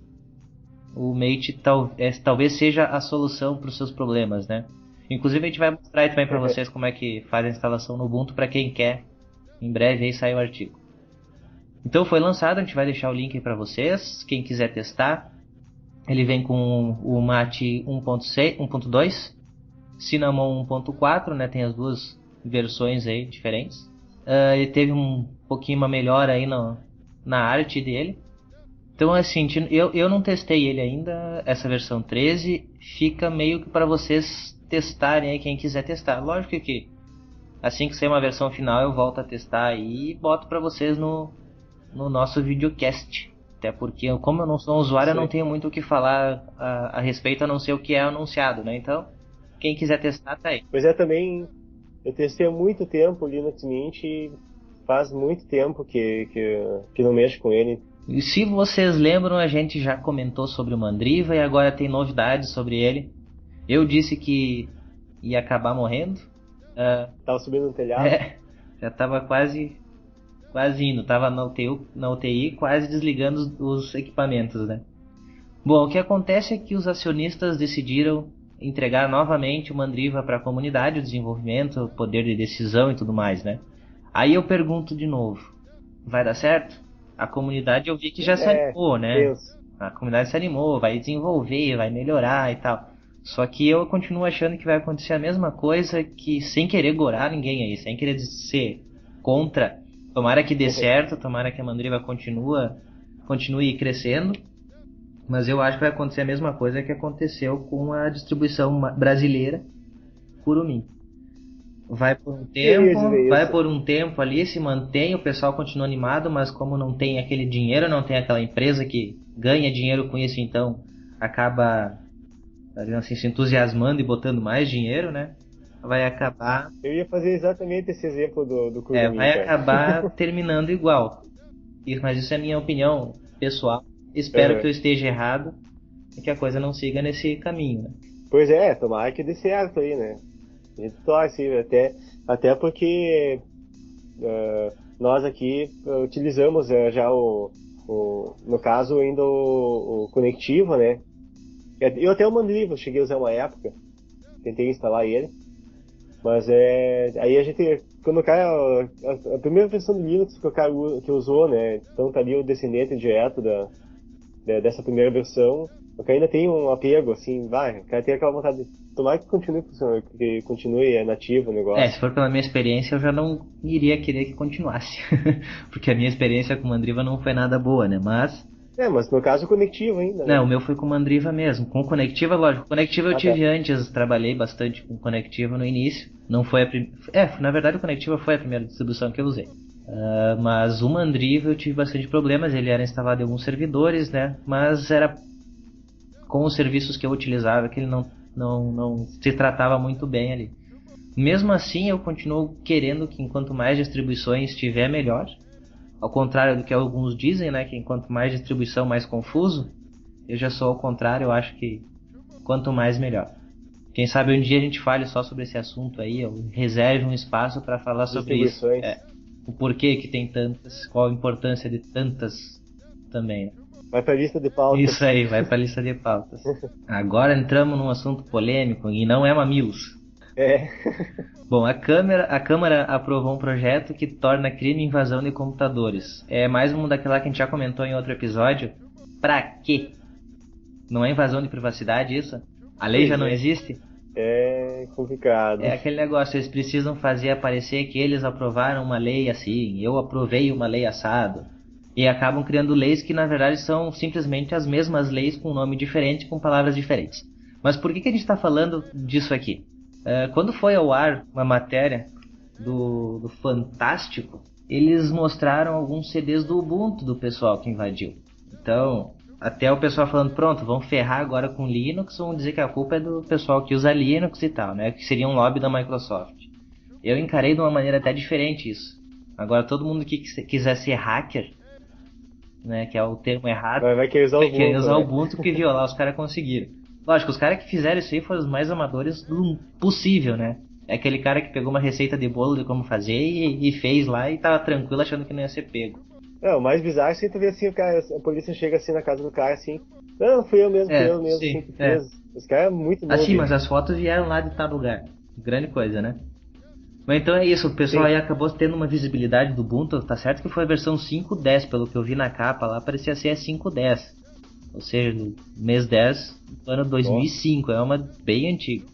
o Mate talvez seja a solução para os seus problemas, né? Inclusive, a gente vai mostrar aí também para vocês como é que faz a instalação no Ubuntu, para quem quer. Em breve aí sai o artigo. Então foi lançado, a gente vai deixar o link aí para vocês, quem quiser testar. Ele vem com o Mate 1.2 Cinnamon 1.4, né? Tem as duas versões aí diferentes. Ele teve um pouquinho uma melhora aí na arte dele. Então, assim, eu não testei ele ainda, essa versão 13. Fica meio que para vocês testarem aí, quem quiser testar. Lógico que assim que sair uma versão final eu volto a testar aí e boto para vocês no nosso videocast. Até porque, como eu não sou um usuário, eu não tenho muito o que falar a respeito, a não ser o que é anunciado, né? Então, quem quiser testar, tá aí. Pois é, também eu testei há muito tempo o Linux Mint e faz muito tempo que não mexo com ele. E se vocês lembram, a gente já comentou sobre o Mandriva e agora tem novidades sobre ele. Eu disse que ia acabar morrendo. Tava subindo no telhado. Já tava quase indo. Tava na UTI quase desligando os equipamentos, né? Bom, o que acontece é que os acionistas decidiram entregar novamente o Mandriva para a comunidade, o desenvolvimento, poder de decisão e tudo mais, né? Aí eu pergunto de novo, vai dar certo? A comunidade eu vi que já se animou, né? Deus. A comunidade se animou, vai desenvolver, vai melhorar e tal. Só que eu continuo achando que vai acontecer a mesma coisa, que sem querer gorar ninguém aí, sem querer ser contra. Tomara que dê certo, tomara que a Mandriva continue crescendo. Mas eu acho que vai acontecer a mesma coisa que aconteceu com a distribuição brasileira Kurumin. Vai por um tempo ali, se mantém, o pessoal continua animado, mas como não tem aquele dinheiro, não tem aquela empresa que ganha dinheiro com isso, então acaba assim, se entusiasmando e botando mais dinheiro, né? Vai acabar... Eu ia fazer exatamente esse exemplo do Kurumin. Vai acabar terminando igual. Mas isso é a minha opinião pessoal. Espero que eu esteja errado e que a coisa não siga nesse caminho, né? Pois é, tomara que dê certo aí, né? A gente torce, até porque nós aqui utilizamos já no caso ainda o Conectivo, né? Eu até o Mandriva cheguei a usar uma época, tentei instalar ele, mas aí a gente, quando o cara, a primeira versão do Linux que o cara que usou, né? Então tá ali o descendente direto dessa primeira versão, o cara ainda tem um apego, assim, o cara tem aquela vontade de tomar que continue funcionando, que continue nativo o negócio. Se for pela minha experiência, eu já não iria querer que continuasse. Porque a minha experiência com o Mandriva não foi nada boa, né? Mas no caso o Conectivo ainda, né? Não, o meu foi com o Mandriva mesmo. Com o Conectivo, lógico. O Conectivo eu tive antes, trabalhei bastante com o Conectivo no início. Não foi na verdade o Conectivo foi a primeira distribuição que eu usei. Mas o Mandriva eu tive bastante problemas. Ele era instalado em alguns servidores, né? Mas era com os serviços que eu utilizava que ele não se tratava muito bem ali. Mesmo assim, eu continuo querendo que enquanto mais distribuições tiver, melhor. Ao contrário do que alguns dizem, né? Que enquanto mais distribuição, mais confuso. Eu já sou ao contrário, eu acho que quanto mais, melhor. Quem sabe um dia a gente fale só sobre esse assunto aí, eu reserve um espaço para falar sobre isso. O porquê que tem tantas, qual a importância de tantas também, né? Vai pra lista de pautas. Isso aí, vai pra lista de pautas. Agora entramos num assunto polêmico e não é mamilos. Bom, a Câmara aprovou um projeto que torna crime invasão de computadores. É mais um daquela que a gente já comentou em outro episódio. Pra quê? Não é invasão de privacidade isso? A lei já não existe? É complicado. É aquele negócio, eles precisam fazer aparecer que eles aprovaram uma lei assim, eu aprovei uma lei assado. E acabam criando leis que na verdade são simplesmente as mesmas leis com nome diferente, com palavras diferentes. Mas por que a gente está falando disso aqui? Quando foi ao ar uma matéria do Fantástico, eles mostraram alguns CDs do Ubuntu do pessoal que invadiu. Então, até o pessoal falando, pronto, vão ferrar agora com Linux, vão dizer que a culpa é do pessoal que usa Linux e tal, né? Que seria um lobby da Microsoft. Eu encarei de uma maneira até diferente isso. Agora, todo mundo que quiser ser hacker, né, que é o termo errado, vai querer usar o Ubuntu, porque violar os caras conseguiram. Lógico, os caras que fizeram isso aí foram os mais amadores do possível, né? É aquele cara que pegou uma receita de bolo de como fazer e fez lá e tava tranquilo achando que não ia ser pego. O mais bizarro é você ver assim, a polícia chega assim na casa do cara assim, não, fui eu mesmo, sim, assim, que fez. Esse cara é muito bom. Assim, mas as fotos vieram lá de tal lugar. Grande coisa, né? Mas então é isso, o pessoal aí acabou tendo uma visibilidade do Ubuntu, tá certo que foi a versão 5.10, pelo que eu vi na capa lá, parecia ser a 5.10. Ou seja, no mês 10 do ano 2005, é uma bem antiga.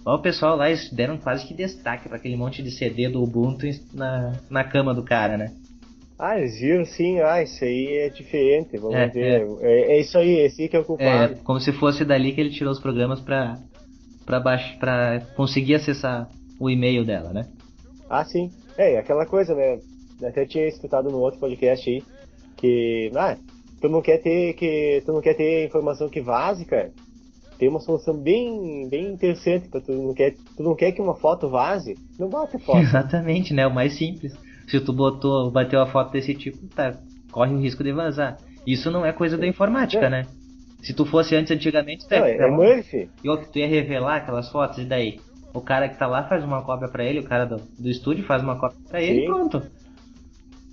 Ó, o pessoal lá, eles deram quase que destaque pra aquele monte de CD do Ubuntu na cama do cara, né? Ah, eles viram sim, isso aí é diferente, vamos É, ver. É isso aí, esse aí que é o É, culpado. como se fosse dali que ele tirou os programas pra conseguir acessar o e-mail dela, né? Ah, sim. Aquela coisa, né? Até tinha escutado no outro podcast aí que, tu não quer ter informação que vaze, cara. Tem uma solução bem interessante para tu não quer que uma foto vaze, não bota foto. Exatamente, né? O mais simples. Se tu bateu a foto desse tipo, tá, corre o risco de vazar. Isso não é coisa da informática, É. né? Se tu fosse antigamente, tu Não, ia é Murphy. e outro, tu ia revelar aquelas fotos, e daí? O cara que tá lá faz uma cópia pra ele, o cara do estúdio faz uma cópia pra ele e Sim. pronto.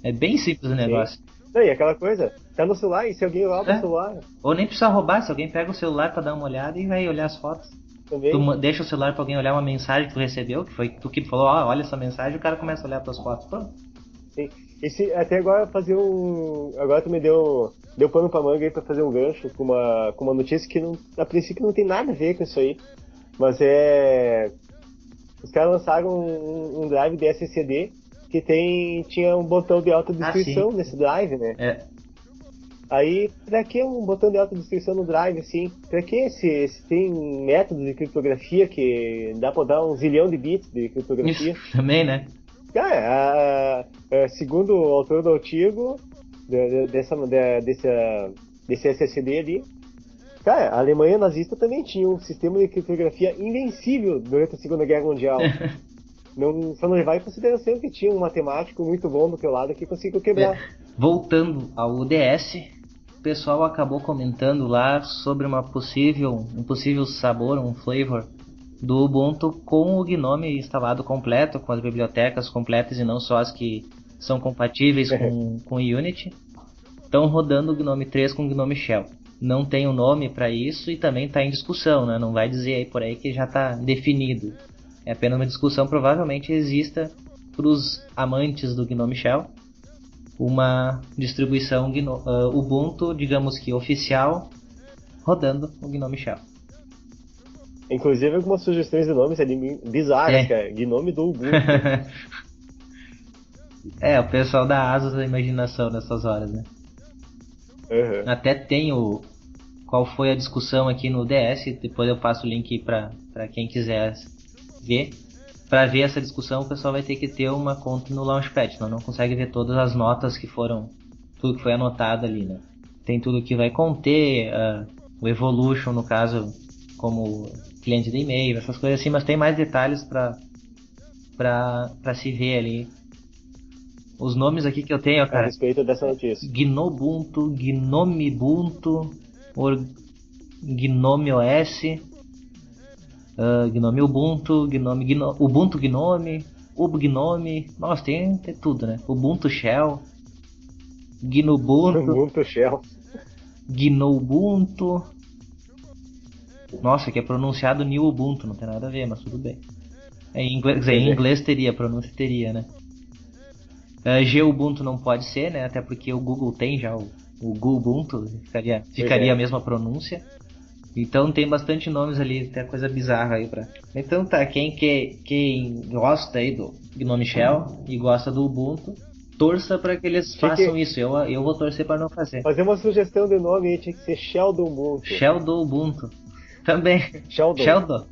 É bem simples o Sim. negócio. Não, e aquela coisa, tá no celular, e se alguém rouba o celular Ou nem precisa roubar, se alguém pega o celular pra dar uma olhada e vai olhar as fotos. também. Tu deixa o celular pra alguém olhar uma mensagem que tu recebeu, que foi tu que falou, olha essa mensagem, o cara começa a olhar tuas fotos. Pronto. Sim. E se até agora fazer um. Agora tu me deu pano pra manga aí pra fazer um gancho com uma notícia que não, a princípio não tem nada a ver com isso aí. Mas os caras lançaram um drive de SSD que tinha um botão de autodestruição nesse drive, né? É. Aí, pra que um botão de autodestruição no drive, assim? Pra que se tem métodos de criptografia que dá pra dar 1 zilhão de bits de criptografia? Isso também, né? Segundo o autor do artigo desse SSD ali, cara, a Alemanha nazista também tinha um sistema de criptografia invencível durante a Segunda Guerra Mundial. Só não levar em consideração que tinha um matemático muito bom do teu lado que conseguiu quebrar. Voltando ao UDS, o pessoal acabou comentando lá sobre um possível sabor, um flavor do Ubuntu com o GNOME instalado completo, com as bibliotecas completas e não só as que são compatíveis com o Unity. Estão rodando o GNOME 3 com o GNOME Shell. Não tem um nome para isso e também está em discussão, né? Não vai dizer aí por aí que já está definido. É apenas uma discussão, provavelmente exista para os amantes do GNOME Shell uma distribuição Ubuntu, digamos que oficial, rodando o GNOME Shell. Inclusive algumas sugestões de nomes ali bizarras, cara. Gnome do Ubuntu. O pessoal dá asas à imaginação nessas horas, né? Uhum. Até tem qual foi a discussão aqui no DS, depois eu passo o link para quem quiser ver. Para ver essa discussão, o pessoal vai ter que ter uma conta no Launchpad, senão não consegue ver todas as notas que foram, tudo que foi anotado ali, né? Tem tudo que vai conter, o Evolution, no caso, como cliente de e-mail, essas coisas assim, mas tem mais detalhes para se ver ali. Os nomes aqui que eu tenho, cara, a respeito dessa notícia. Gnobuntu, Gnomebuntu, Gnome OS, Gnome Ubuntu, Ubuntu Gnome, UbGnome, nossa, tem tudo, né? Ubuntu Shell, Gnubuntu, Ubuntu Shell, Gnobuntu. Nossa, que é pronunciado New Ubuntu, não tem nada a ver, mas tudo bem. Em inglês teria, a pronúncia teria, né? G-Ubuntu não pode ser, né? Até porque o Google tem já o Ubuntu, ficaria a mesma pronúncia. Então tem bastante nomes ali, tem coisa bizarra aí pra... Então tá, quem gosta aí do GNOME Shell e gosta do Ubuntu, torça pra que eles façam isso. Eu vou torcer pra não fazer. Fazer uma sugestão de nome aí, tinha que ser Shell do Ubuntu. Shell do Ubuntu. Também. Sheldon.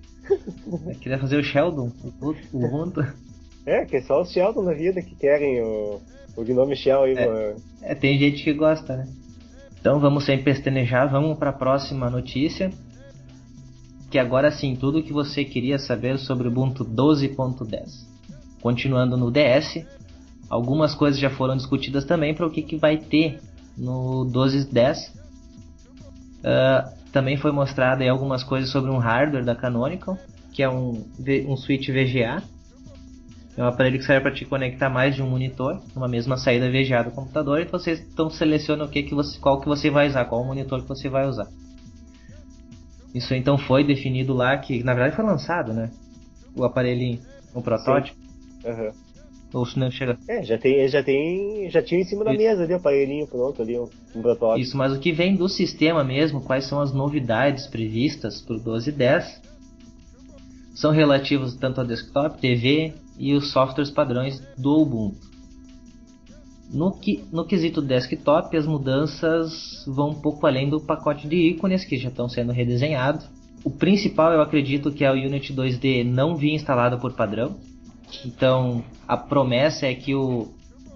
Eu queria fazer o Sheldon, o Ubuntu. Que é só os Sheldon na vida que querem o GNOME Shell aí. Tem gente que gosta, né? Então vamos sem pestanejar, vamos para a próxima notícia. Que agora sim, tudo o que você queria saber sobre o Ubuntu 12.10. Continuando no DS, algumas coisas já foram discutidas também para o que vai ter no 12.10. Também foi mostrado aí algumas coisas sobre um hardware da Canonical, que é um switch VGA. É um aparelho que serve para te conectar mais de um monitor, numa mesma saída VGA do computador, e você então seleciona qual que você vai usar, qual monitor que você vai usar. Isso então foi definido lá, que na verdade foi lançado, né? O aparelhinho, o protótipo. Uhum. Ou se não chega... já tinha em cima da mesa ali o aparelhinho pronto ali, um protótipo. Isso, mas o que vem do sistema mesmo, quais são as novidades previstas para o 12.10? são relativos tanto ao desktop, TV e os softwares padrões do Ubuntu. No quesito desktop, as mudanças vão um pouco além do pacote de ícones que já estão sendo redesenhados. O principal, eu acredito, que é o Unity 2D não vir instalado por padrão. Então, a promessa é que o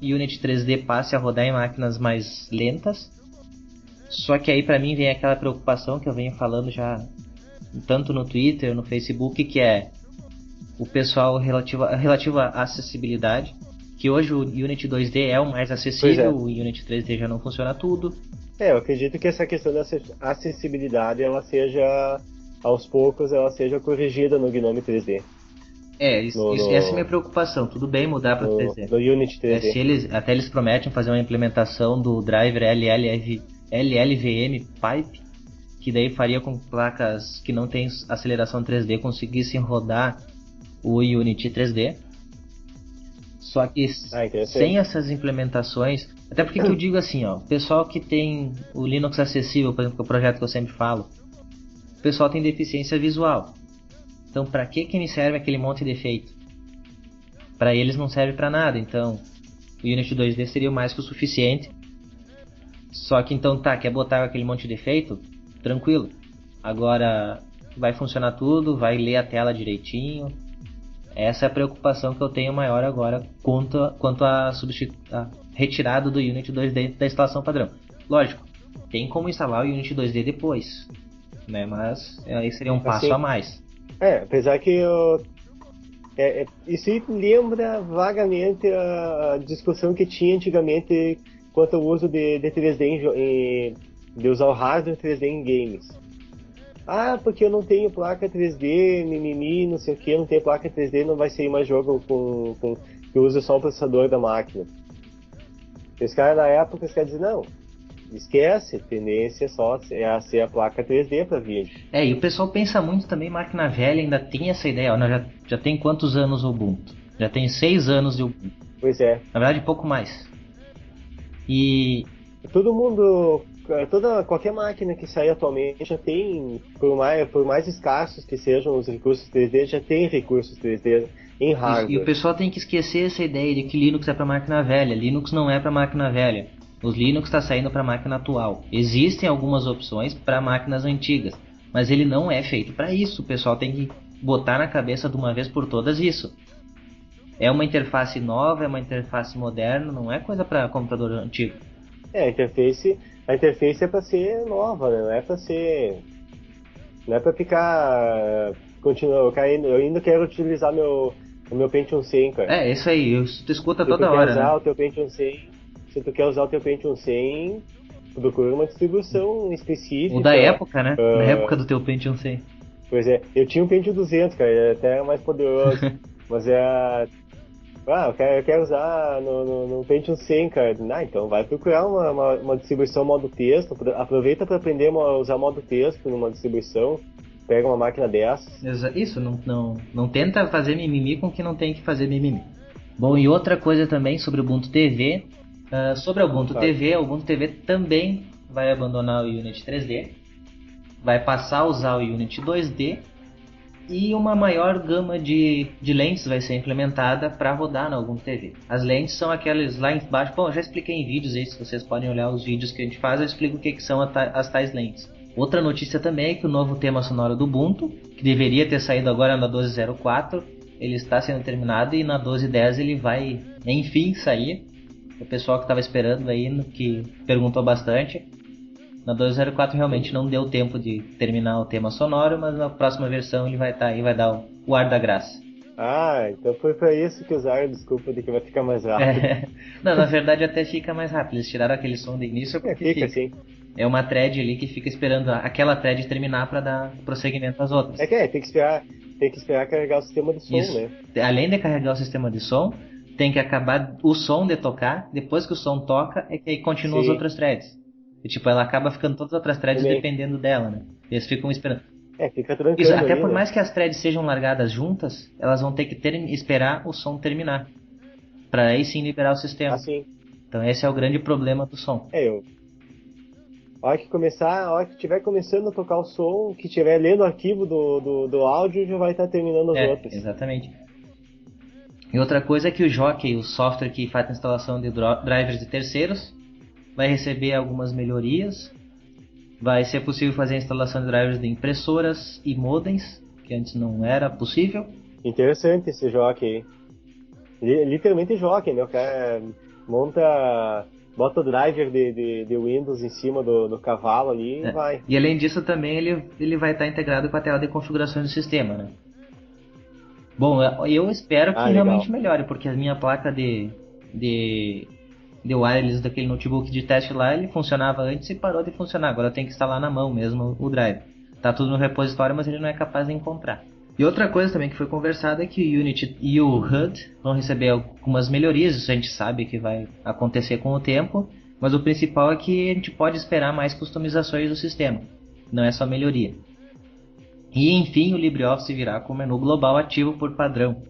Unity 3D passe a rodar em máquinas mais lentas. Só que aí para mim vem aquela preocupação que eu venho falando já tanto no Twitter, no Facebook, que é o pessoal relativo à acessibilidade. Que hoje o Unity 2D é o mais acessível, o Unity 3D já não funciona tudo. Eu acredito que essa questão da acessibilidade, ela seja, aos poucos, ela seja corrigida no GNOME 3D. Essa é a minha preocupação. Tudo bem mudar para 3D. No Unity 3D. Até eles prometem fazer uma implementação do driver LLVM Pipe, que daí faria com que placas que não têm aceleração 3D conseguissem rodar o Unity 3D. Só que sem essas implementações, até porque que eu digo assim, ó, o pessoal que tem o Linux acessível, por exemplo, que é o projeto que eu sempre falo, o pessoal tem deficiência visual. Então, para que me serve aquele monte de efeito? Para eles não serve para nada. Então, o Unity 2D seria mais que o suficiente. Só que então quer botar aquele monte de efeito? Tranquilo. Agora vai funcionar tudo, vai ler a tela direitinho. Essa é a preocupação que eu tenho maior agora quanto a retirada do Unity 2D da instalação padrão. Lógico, tem como instalar o Unity 2D depois, né? Mas aí seria um passo a mais. Apesar que isso lembra vagamente a discussão que tinha antigamente quanto ao uso de 3D de usar o hardware 3D em games. Porque eu não tenho placa 3D, mimimi, não sei o que, eu não tenho placa 3D, não vai sair mais jogo que usa só o processador da máquina. Os caras na época, dizem, não, esquece, tendência só é ser a placa 3D para vídeo. E o pessoal pensa muito também, máquina velha ainda tem essa ideia, já tem quantos anos o Ubuntu? Já tem 6 anos de Ubuntu. Pois é. Na verdade, pouco mais. E... todo mundo... qualquer máquina que sair atualmente já tem, por mais escassos que sejam os recursos 3D, já tem recursos 3D em hardware. E o pessoal tem que esquecer essa ideia de que Linux é para máquina velha. Linux não é para máquina velha. Os Linux está saindo para máquina atual. Existem algumas opções para máquinas antigas, mas ele não é feito para isso. O pessoal tem que botar na cabeça de uma vez por todas isso. É uma interface nova, é uma interface moderna, não é coisa para computador antigo. A interface é para ser nova, né? Não é para ficar eu ainda quero utilizar o meu Pentium 100, cara. Isso aí, tu escuta toda hora, né? Se tu quer usar o teu Pentium 100, procura uma distribuição específica. O da época, né? Na época do teu Pentium 100. Pois é, eu tinha um Pentium 200, cara, é até mais poderoso. Mas eu quero usar no Pentium 100, cara. Então vai procurar uma distribuição modo texto. Aproveita para aprender a usar modo texto numa distribuição. Pega uma máquina dessa. Isso, não tenta fazer mimimi com que não tem que fazer mimimi. Bom, e outra coisa também sobre o Ubuntu TV. Sobre o Ubuntu TV, o Ubuntu TV também vai abandonar o Unity 3D. Vai passar a usar o Unity 2D. E uma maior gama de lentes vai ser implementada para rodar na Ubuntu TV. As lentes são aquelas lá embaixo. Bom, eu já expliquei em vídeos aí, se vocês podem olhar os vídeos que a gente faz, eu explico o que são as tais lentes. Outra notícia também é que o novo tema sonoro do Ubuntu, que deveria ter saído agora na 12.04, ele está sendo terminado e na 12.10 ele vai, enfim, sair. O pessoal que estava esperando aí, que perguntou bastante. Na 2.04 realmente não deu tempo de terminar o tema sonoro, mas na próxima versão ele vai estar aí, vai dar o ar da graça. Então foi pra isso que usaram a desculpa de que vai ficar mais rápido. Não, na verdade até fica mais rápido. Eles tiraram aquele som de início porque fica assim. É uma thread ali que fica esperando aquela thread terminar para dar prosseguimento às outras. Tem que esperar carregar o sistema de som, isso, né? Além de carregar o sistema de som, tem que acabar o som de tocar. Depois que o som toca, é que aí continua as outras threads. E, ela acaba ficando todas as outras threads dependendo dela, né? Eles ficam esperando. Fica tranquilo. Isso, até por mais que as threads sejam largadas juntas, elas vão ter que esperar o som terminar. Pra aí sim liberar o sistema. Sim. Então esse é o grande problema do som. A hora que estiver começando a tocar o som, que estiver lendo o arquivo do áudio, já vai estar terminando os outros. Exatamente. E outra coisa é que o Jockey, o software que faz a instalação de drivers de terceiros, vai receber algumas melhorias. Vai ser possível fazer a instalação de drivers de impressoras e modems, que antes não era possível. Interessante esse Jockey. Literalmente Jockey, né? O cara bota o driver de Windows em cima do cavalo ali e vai. E além disso também ele vai estar integrado com a tela de configurações do sistema, né? Bom, eu espero que realmente melhore, porque a minha placa de wireless daquele notebook de teste lá, ele funcionava antes e parou de funcionar. Agora eu tenho que instalar na mão mesmo o drive. Tá tudo no repositório, mas ele não é capaz de encontrar. E outra coisa também que foi conversada é que o Unity e o HUD vão receber algumas melhorias. Isso a gente sabe que vai acontecer com o tempo, mas o principal é que a gente pode esperar mais customizações do sistema. Não é só melhoria. E enfim, o LibreOffice virá com o menu global ativo por padrão.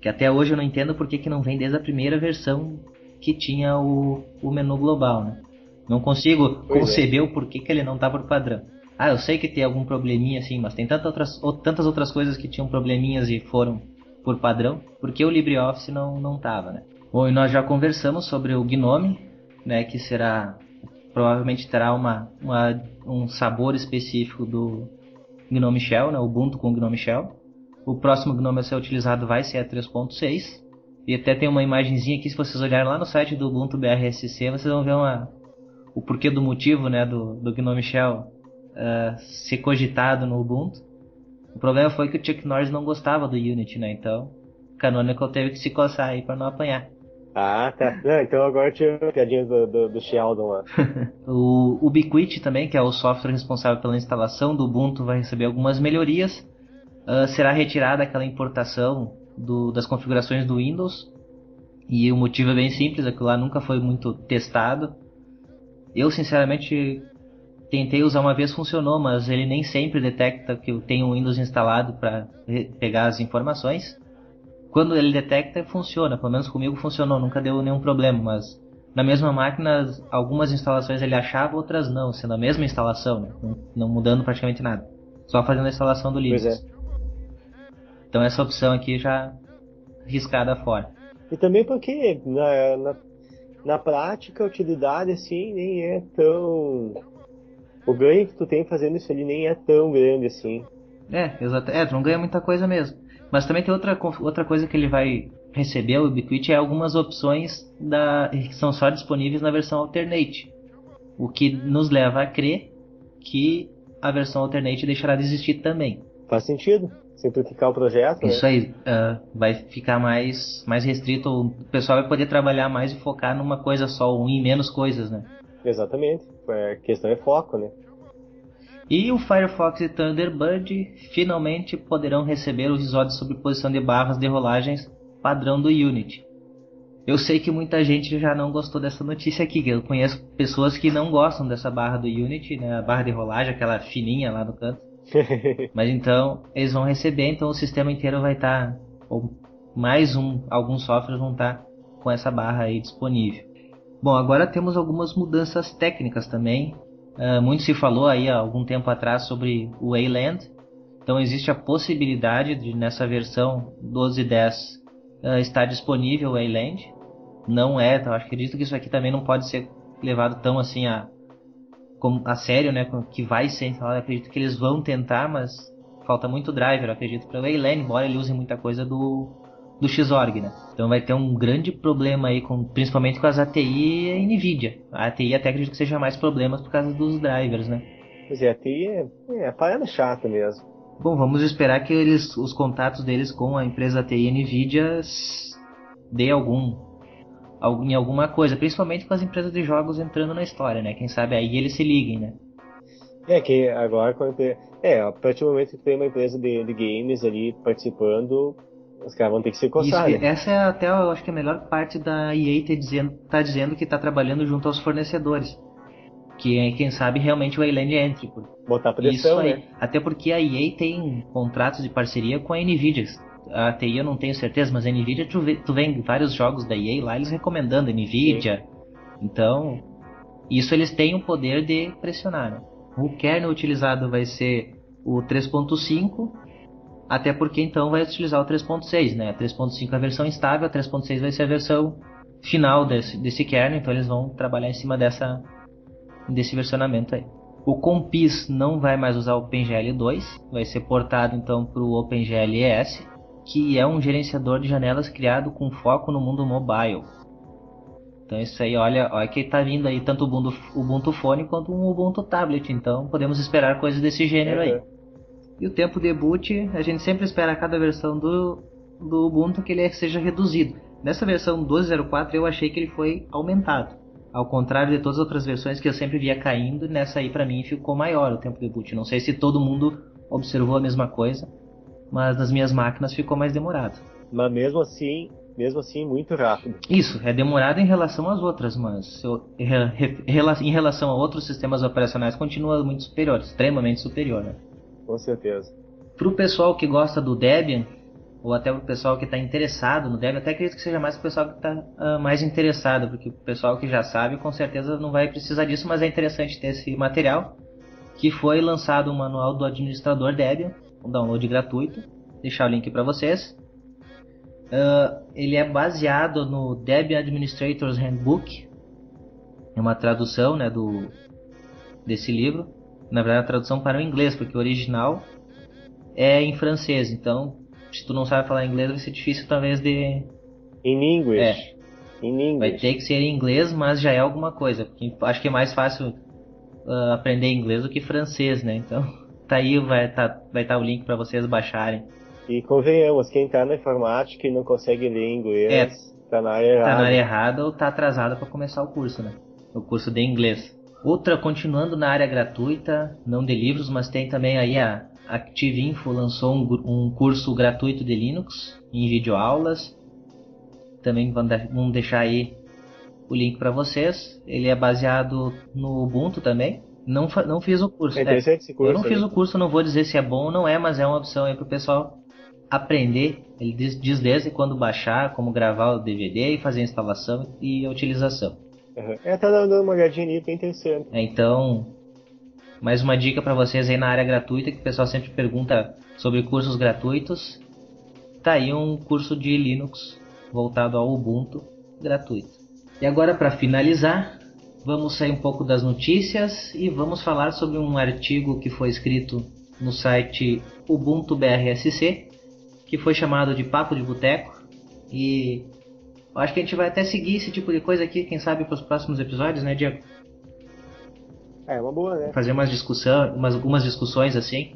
Que até hoje eu não entendo por que não vem desde a primeira versão que tinha o menu global, né? Não consigo conceber o porquê que ele não tá por padrão. Eu sei que tem algum probleminha assim, mas tem tantas outras coisas que tinham probleminhas e foram por padrão, porque o LibreOffice não tava, né? Bom, e nós já conversamos sobre o Gnome, né, que provavelmente terá um sabor específico do Gnome Shell, né, Ubuntu com Gnome Shell. O próximo Gnome a ser utilizado vai ser a 3.6, e até tem uma imagenzinha aqui, se vocês olharem lá no site do Ubuntu BRSC, vocês vão ver o porquê do motivo, né, do Gnome Shell ser cogitado no Ubuntu. O problema foi que o Chuck Norris não gostava do Unity, né? Então o Canonical teve que se coçar aí para não apanhar. Tá. Não, então agora tinha a piadinha do Sheldon lá. O Ubiquiti também, que é o software responsável pela instalação do Ubuntu, vai receber algumas melhorias. Será retirada aquela importação das configurações do Windows. E o motivo é bem simples, aquilo lá nunca foi muito testado. Eu sinceramente tentei usar uma vez, funcionou, mas ele nem sempre detecta que eu tenho um Windows instalado para pegar as informações. Quando ele detecta, funciona, pelo menos comigo funcionou, nunca deu nenhum problema, mas na mesma máquina algumas instalações ele achava, outras não, sendo a mesma instalação, né? Não mudando praticamente nada, só fazendo a instalação do Linux. Então essa opção aqui já riscada fora. E também porque na prática a utilidade assim nem é tão... O ganho que tu tem fazendo isso ali nem é tão grande assim. Exato. Tu não ganha muita coisa mesmo. Mas também tem outra coisa que ele vai receber, o Ubiquiti, é algumas opções que são só disponíveis na versão Alternate. O que nos leva a crer que a versão Alternate deixará de existir também. Faz sentido. Simplificar o projeto, Isso aí. Vai ficar mais restrito. O pessoal vai poder trabalhar mais e focar numa coisa só, em menos coisas, né? Exatamente. A questão é foco, né? E o Firefox e Thunderbird finalmente poderão receber o episódio sobre posição de barras de rolagens padrão do Unity. Eu sei que muita gente já não gostou dessa notícia aqui, que eu conheço pessoas que não gostam dessa barra do Unity, né? A barra de rolagem, aquela fininha lá no canto. Mas então, eles vão receber, então o sistema inteiro vai estar, ou alguns softwares vão estar com essa barra aí disponível. Bom, agora temos algumas mudanças técnicas também. Muito se falou aí há algum tempo atrás sobre o Wayland. Então existe a possibilidade de nessa versão 12.10 estar disponível o Wayland. Não é, então acredito que isso aqui também não pode ser levado tão assim a sério, né? Que vai ser instalado. Acredito que eles vão tentar, mas falta muito driver, acredito, para o Wayland, embora ele use muita coisa do Xorg, né? Então vai ter um grande problema aí, principalmente com as ATI e NVIDIA. A ATI até acredito que seja mais problemas por causa dos drivers, né? Pois é, a ATI é parada chata mesmo. Bom, vamos esperar que os contatos deles com a empresa ATI e NVIDIA dê em alguma coisa, principalmente com as empresas de jogos entrando na história, né? Quem sabe aí eles se liguem, né? Que agora a partir do momento que tem uma empresa de games ali participando, os caras vão ter que se coçar. Isso, né? Essa é até, eu acho que a melhor parte da EA tá dizendo que tá trabalhando junto aos fornecedores. Que quem sabe realmente o Wayland entre. Botar pressão, isso aí, né? Até porque a EA tem contratos de parceria com a NVIDIA. A TI eu não tenho certeza, mas a NVIDIA, tu vê vários jogos da EA lá, eles recomendando a NVIDIA. Então, Isso eles têm o poder de pressionar, né? O kernel utilizado vai ser o 3.5, até porque então vai utilizar o 3.6, né? A 3.5 é a versão estável, a 3.6 vai ser a versão final desse kernel, então eles vão trabalhar em cima desse versionamento aí. O Compis não vai mais usar o OpenGL 2, vai ser portado então para o OpenGL ES, que é um gerenciador de janelas criado com foco no mundo mobile. Então isso aí, olha que está vindo aí tanto o Ubuntu Phone quanto o Ubuntu Tablet, então podemos esperar coisas desse gênero aí. E o tempo de boot, a gente sempre espera a cada versão do Ubuntu que ele seja reduzido. Nessa versão 12.04 eu achei que ele foi aumentado. Ao contrário de todas as outras versões que eu sempre via caindo, nessa aí pra mim ficou maior o tempo de boot. Não sei se todo mundo observou a mesma coisa, mas nas minhas máquinas ficou mais demorado. Mas mesmo assim muito rápido. Isso, é demorado em relação às outras, mas em relação a outros sistemas operacionais continua muito superior, extremamente superior, né? Com certeza. Pro pessoal que gosta do Debian, ou até o pessoal que está interessado no Debian, até acredito que seja mais o pessoal que está mais interessado, porque o pessoal que já sabe com certeza não vai precisar disso, mas é interessante ter esse material, que foi lançado um manual do administrador Debian, um download gratuito, vou deixar o link para vocês. Ele é baseado no Debian Administrator's Handbook, é uma tradução, né, desse livro, na verdade é uma tradução para o inglês, porque o original é em francês, então se tu não sabe falar inglês vai ser difícil talvez de... In English. Vai ter que ser em inglês, mas já é alguma coisa, porque acho que é mais fácil aprender inglês do que francês, né, então tá aí, vai tá o link para vocês baixarem. E convenhamos, quem tá na informática e não consegue ler inglês, tá na área errada. Tá na área errada ou tá atrasado para começar o curso, né? O curso de inglês. Outra, continuando na área gratuita, não de livros, mas tem também aí a ActiveInfo lançou um curso gratuito de Linux em videoaulas. Também vamos deixar aí o link para vocês. Ele é baseado no Ubuntu também. Não fiz o curso. É interessante esse curso. Eu não fiz o curso, não vou dizer se é bom ou não é, mas é uma opção aí pro pessoal aprender. Ele diz desde quando baixar, como gravar o DVD e fazer a instalação e a utilização. Tá dando uma olhadinha ali, bem interessante. Então, mais uma dica para vocês aí na área gratuita, que o pessoal sempre pergunta sobre cursos gratuitos. Tá aí um curso de Linux voltado ao Ubuntu gratuito. E agora, para finalizar, vamos sair um pouco das notícias e vamos falar sobre um artigo que foi escrito no site Ubuntu BRSC, que foi chamado de Papo de Boteco, e acho que a gente vai até seguir esse tipo de coisa aqui, quem sabe para os próximos episódios, né, Diego? É uma boa, né? Fazer algumas discussões assim.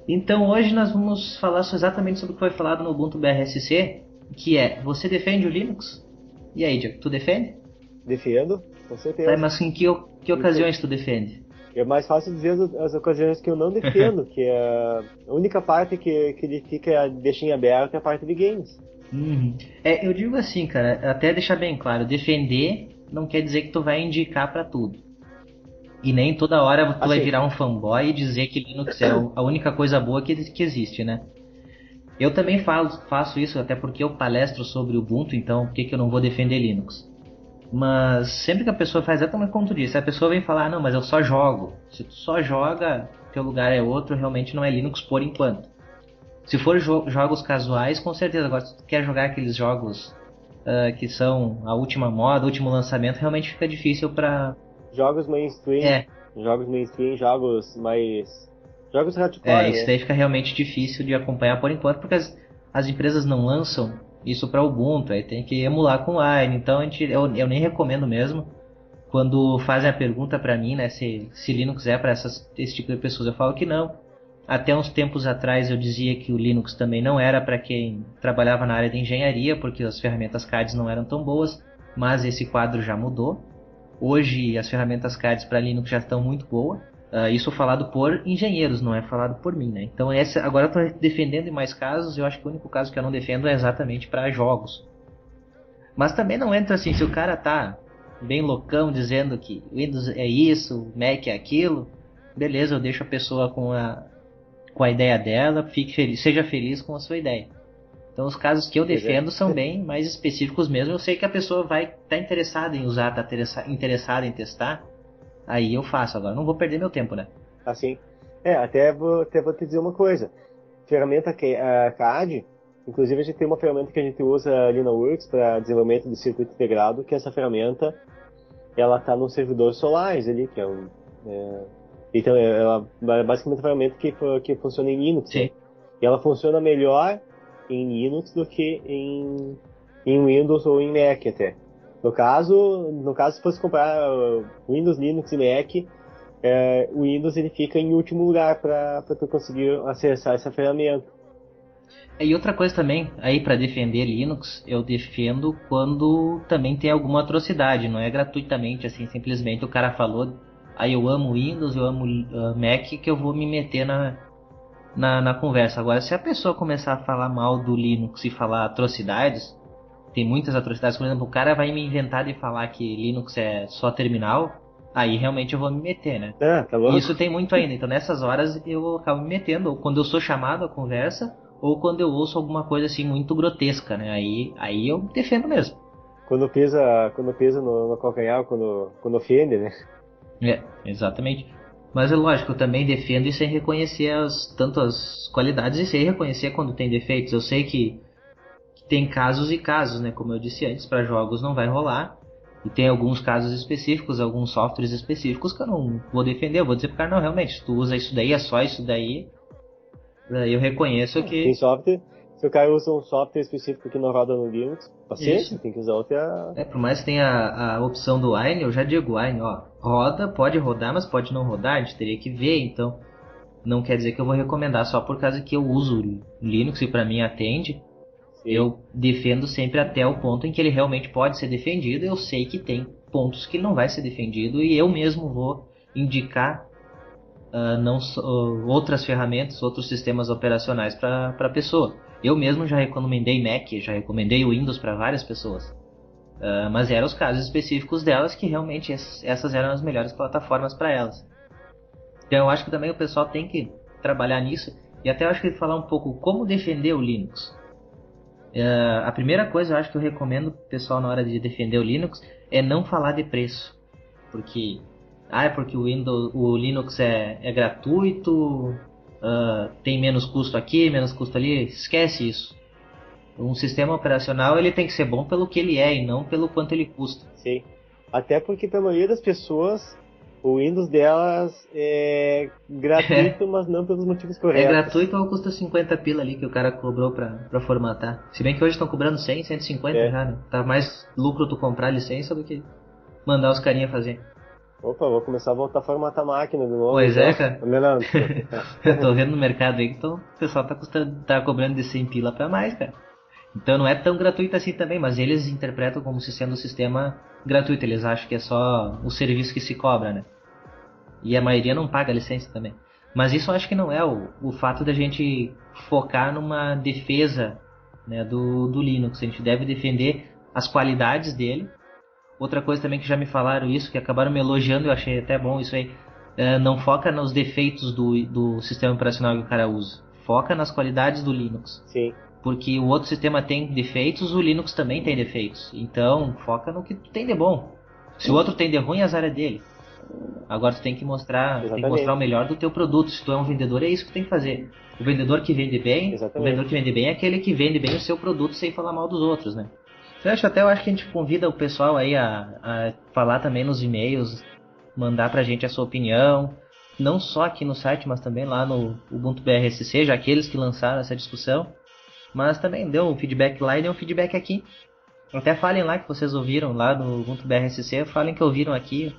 Então hoje nós vamos falar exatamente sobre o que foi falado no Ubuntu BRSC, que é: você defende o Linux? E aí, Diego, tu defende? Defendo, com certeza. Tá, mas em que ocasiões tu defende? É mais fácil dizer as ocasiões que eu não defendo, que é a única parte que ele fica deixa em aberto é a parte de games. Eu digo assim, cara, até deixar bem claro, defender não quer dizer que tu vai indicar pra tudo. E nem toda hora tu vai virar um fanboy e dizer que Linux é a única coisa boa que existe, né? Eu também faço isso, até porque eu palestro sobre Ubuntu, então por que eu não vou defender Linux? Mas sempre que a pessoa faz exatamente como tu disse, a pessoa vem falar: não, mas eu só jogo. Se tu só joga, teu lugar é outro, realmente não é Linux por enquanto. Se for jogos casuais, com certeza. Agora, se tu quer jogar aqueles jogos que são a última moda, o último lançamento, realmente fica difícil pra... Jogos mainstream, jogos hardcore, isso daí fica realmente difícil de acompanhar por enquanto, porque as empresas não lançam isso para Ubuntu, aí tem que emular com Wine, então eu nem recomendo mesmo. Quando fazem a pergunta para mim, né, se Linux é para esse tipo de pessoas, eu falo que não. Até uns tempos atrás eu dizia que o Linux também não era para quem trabalhava na área de engenharia, porque as ferramentas CAD não eram tão boas, mas esse quadro já mudou. Hoje as ferramentas CAD para Linux já estão muito boas. Isso falado por engenheiros, não é falado por mim, né? Então agora eu estou defendendo em mais casos. Eu acho que o único caso que eu não defendo é exatamente para jogos. Mas também não entra assim, se o cara tá bem loucão dizendo que Windows é isso, Mac é aquilo, beleza, eu deixo a pessoa com a ideia dela, fique feliz, seja feliz com a sua ideia. Então os casos que eu defendo são bem mais específicos mesmo. Eu sei que a pessoa vai estar interessada em usar, tá interessada em testar, aí eu faço. Agora não vou perder meu tempo, né? Assim, até vou te dizer uma coisa. Ferramenta a CAD, inclusive a gente tem uma ferramenta que a gente usa ali na Works para desenvolvimento de circuito integrado, que essa ferramenta, ela está no servidor Solaris ali, que é então ela é basicamente uma ferramenta que funciona em Linux. Sim. Né? E ela funciona melhor em Linux do que em Windows ou em Mac até. No caso, se fosse comprar Windows, Linux e Mac, o Windows ele fica em último lugar para tu conseguir acessar essa ferramenta. E outra coisa também, aí para defender Linux, eu defendo quando também tem alguma atrocidade, não é gratuitamente, assim, simplesmente o cara falou, aí eu amo Windows, eu amo Mac, que eu vou me meter na conversa. Agora, se a pessoa começar a falar mal do Linux e falar atrocidades, tem muitas atrocidades, por exemplo, o cara vai me inventar de falar que Linux é só terminal, aí realmente eu vou me meter, né? Tá bom. Isso tem muito ainda, então nessas horas eu acabo me metendo, ou quando eu sou chamado à conversa, ou quando eu ouço alguma coisa assim muito grotesca, né? Aí eu defendo mesmo. Quando pisa no calcanhar, quando ofende, né? Exatamente. Mas é lógico, eu também defendo e sem reconhecer tanto as qualidades e sem reconhecer quando tem defeitos. Eu sei que tem casos e casos, né? Como eu disse antes, para jogos não vai rolar. E tem alguns casos específicos, alguns softwares específicos que eu não vou defender. Eu vou dizer pro cara, não, realmente, se tu usa isso daí, é só isso daí. Eu reconheço que... Tem software, se o cara usa um software específico que não roda no Linux, paciência, tem que usar outra... Por mais que tenha a opção do Wine, eu já digo, Wine, ó, roda, pode rodar, mas pode não rodar, a gente teria que ver, então não quer dizer que eu vou recomendar só por causa que eu uso Linux e pra mim atende. Sim. Eu defendo sempre até o ponto em que ele realmente pode ser defendido. Eu sei que tem pontos que ele não vai ser defendido e eu mesmo vou indicar outras ferramentas, outros sistemas operacionais para a pessoa. Eu mesmo já recomendei Mac, já recomendei o Windows para várias pessoas. Mas eram os casos específicos delas que realmente essas eram as melhores plataformas para elas. Então eu acho que também o pessoal tem que trabalhar nisso. E até eu acho que falar um pouco como defender o Linux. A primeira coisa eu acho que eu recomendo pro pessoal na hora de defender o Linux é não falar de preço. Porque o Linux é gratuito, tem menos custo aqui, menos custo ali. Esquece isso. Um sistema operacional ele tem que ser bom pelo que ele é e não pelo quanto ele custa. Sim. Até porque para a maioria das pessoas o Windows delas é gratuito, mas não pelos motivos corretos. É gratuito ou custa 50 pila ali que o cara cobrou pra formatar. Se bem que hoje estão cobrando 100, 150 já, né? Tá mais lucro tu comprar a licença do que mandar os carinha fazer. Opa, vou começar a voltar a formatar a máquina de novo. Pois então. Cara. Eu tô vendo no mercado aí que o pessoal tá cobrando de 100 pila pra mais, cara. Então não é tão gratuito assim também, mas eles interpretam como se sendo um sistema gratuito. Eles acham que é só o serviço que se cobra, né? E a maioria não paga a licença também. Mas isso eu acho que não é o fato da gente focar numa defesa, né, do Linux. A gente deve defender as qualidades dele. Outra coisa também que já me falaram isso, que acabaram me elogiando, eu achei até bom isso aí. Não foca nos defeitos do sistema operacional que o cara usa. Foca nas qualidades do Linux. Sim. Porque o outro sistema tem defeitos, o Linux também tem defeitos. Então, foca no que tu tem de bom. Se o outro tem de ruim, azar é dele. Agora tu tem que mostrar o melhor do teu produto. Se tu é um vendedor, é isso que tu tem que fazer. O vendedor que vende bem, o vendedor que vende bem é aquele que vende bem o seu produto sem falar mal dos outros, né? Eu acho que a gente convida o pessoal aí a falar também nos e-mails, mandar pra gente a sua opinião, não só aqui no site, mas também lá no Ubuntu BRSC, já aqueles que lançaram essa discussão, mas também deu um feedback lá e deu um feedback aqui. Até falem lá que vocês ouviram lá no Ubuntu BRSC, falem que ouviram aqui,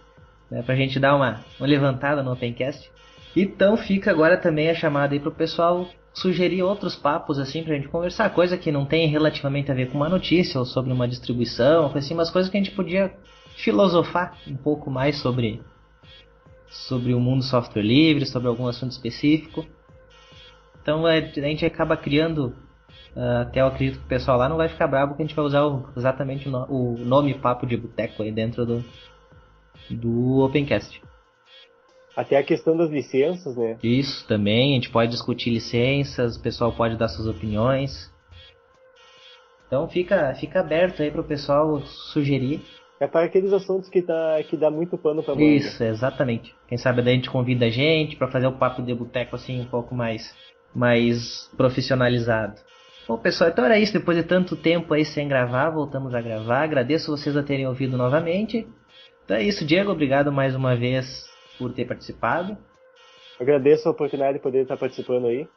né, pra gente dar uma levantada no Opencast. Então fica agora também a chamada aí pro pessoal sugerir outros papos assim pra gente conversar, coisa que não tem relativamente a ver com uma notícia ou sobre uma distribuição, assim, mas coisas que a gente podia filosofar um pouco mais sobre o mundo software livre, sobre algum assunto específico. Então a gente acaba criando, até eu acredito que o pessoal lá não vai ficar bravo que a gente vai usar exatamente o nome Papo de Boteco aí dentro do Opencast. Até a questão das licenças, né? Isso também, a gente pode discutir licenças, o pessoal pode dar suas opiniões. Então fica aberto aí pro pessoal sugerir. É para aqueles assuntos que dá muito pano pra manga. Isso, exatamente. Quem sabe daí a gente convida a gente pra fazer o papo de boteco assim um pouco mais profissionalizado. Bom, pessoal, então era isso. Depois de tanto tempo aí sem gravar, voltamos a gravar. Agradeço vocês a terem ouvido novamente. Então é isso, Diego. Obrigado mais uma vez por ter participado. Agradeço a oportunidade de poder estar participando aí.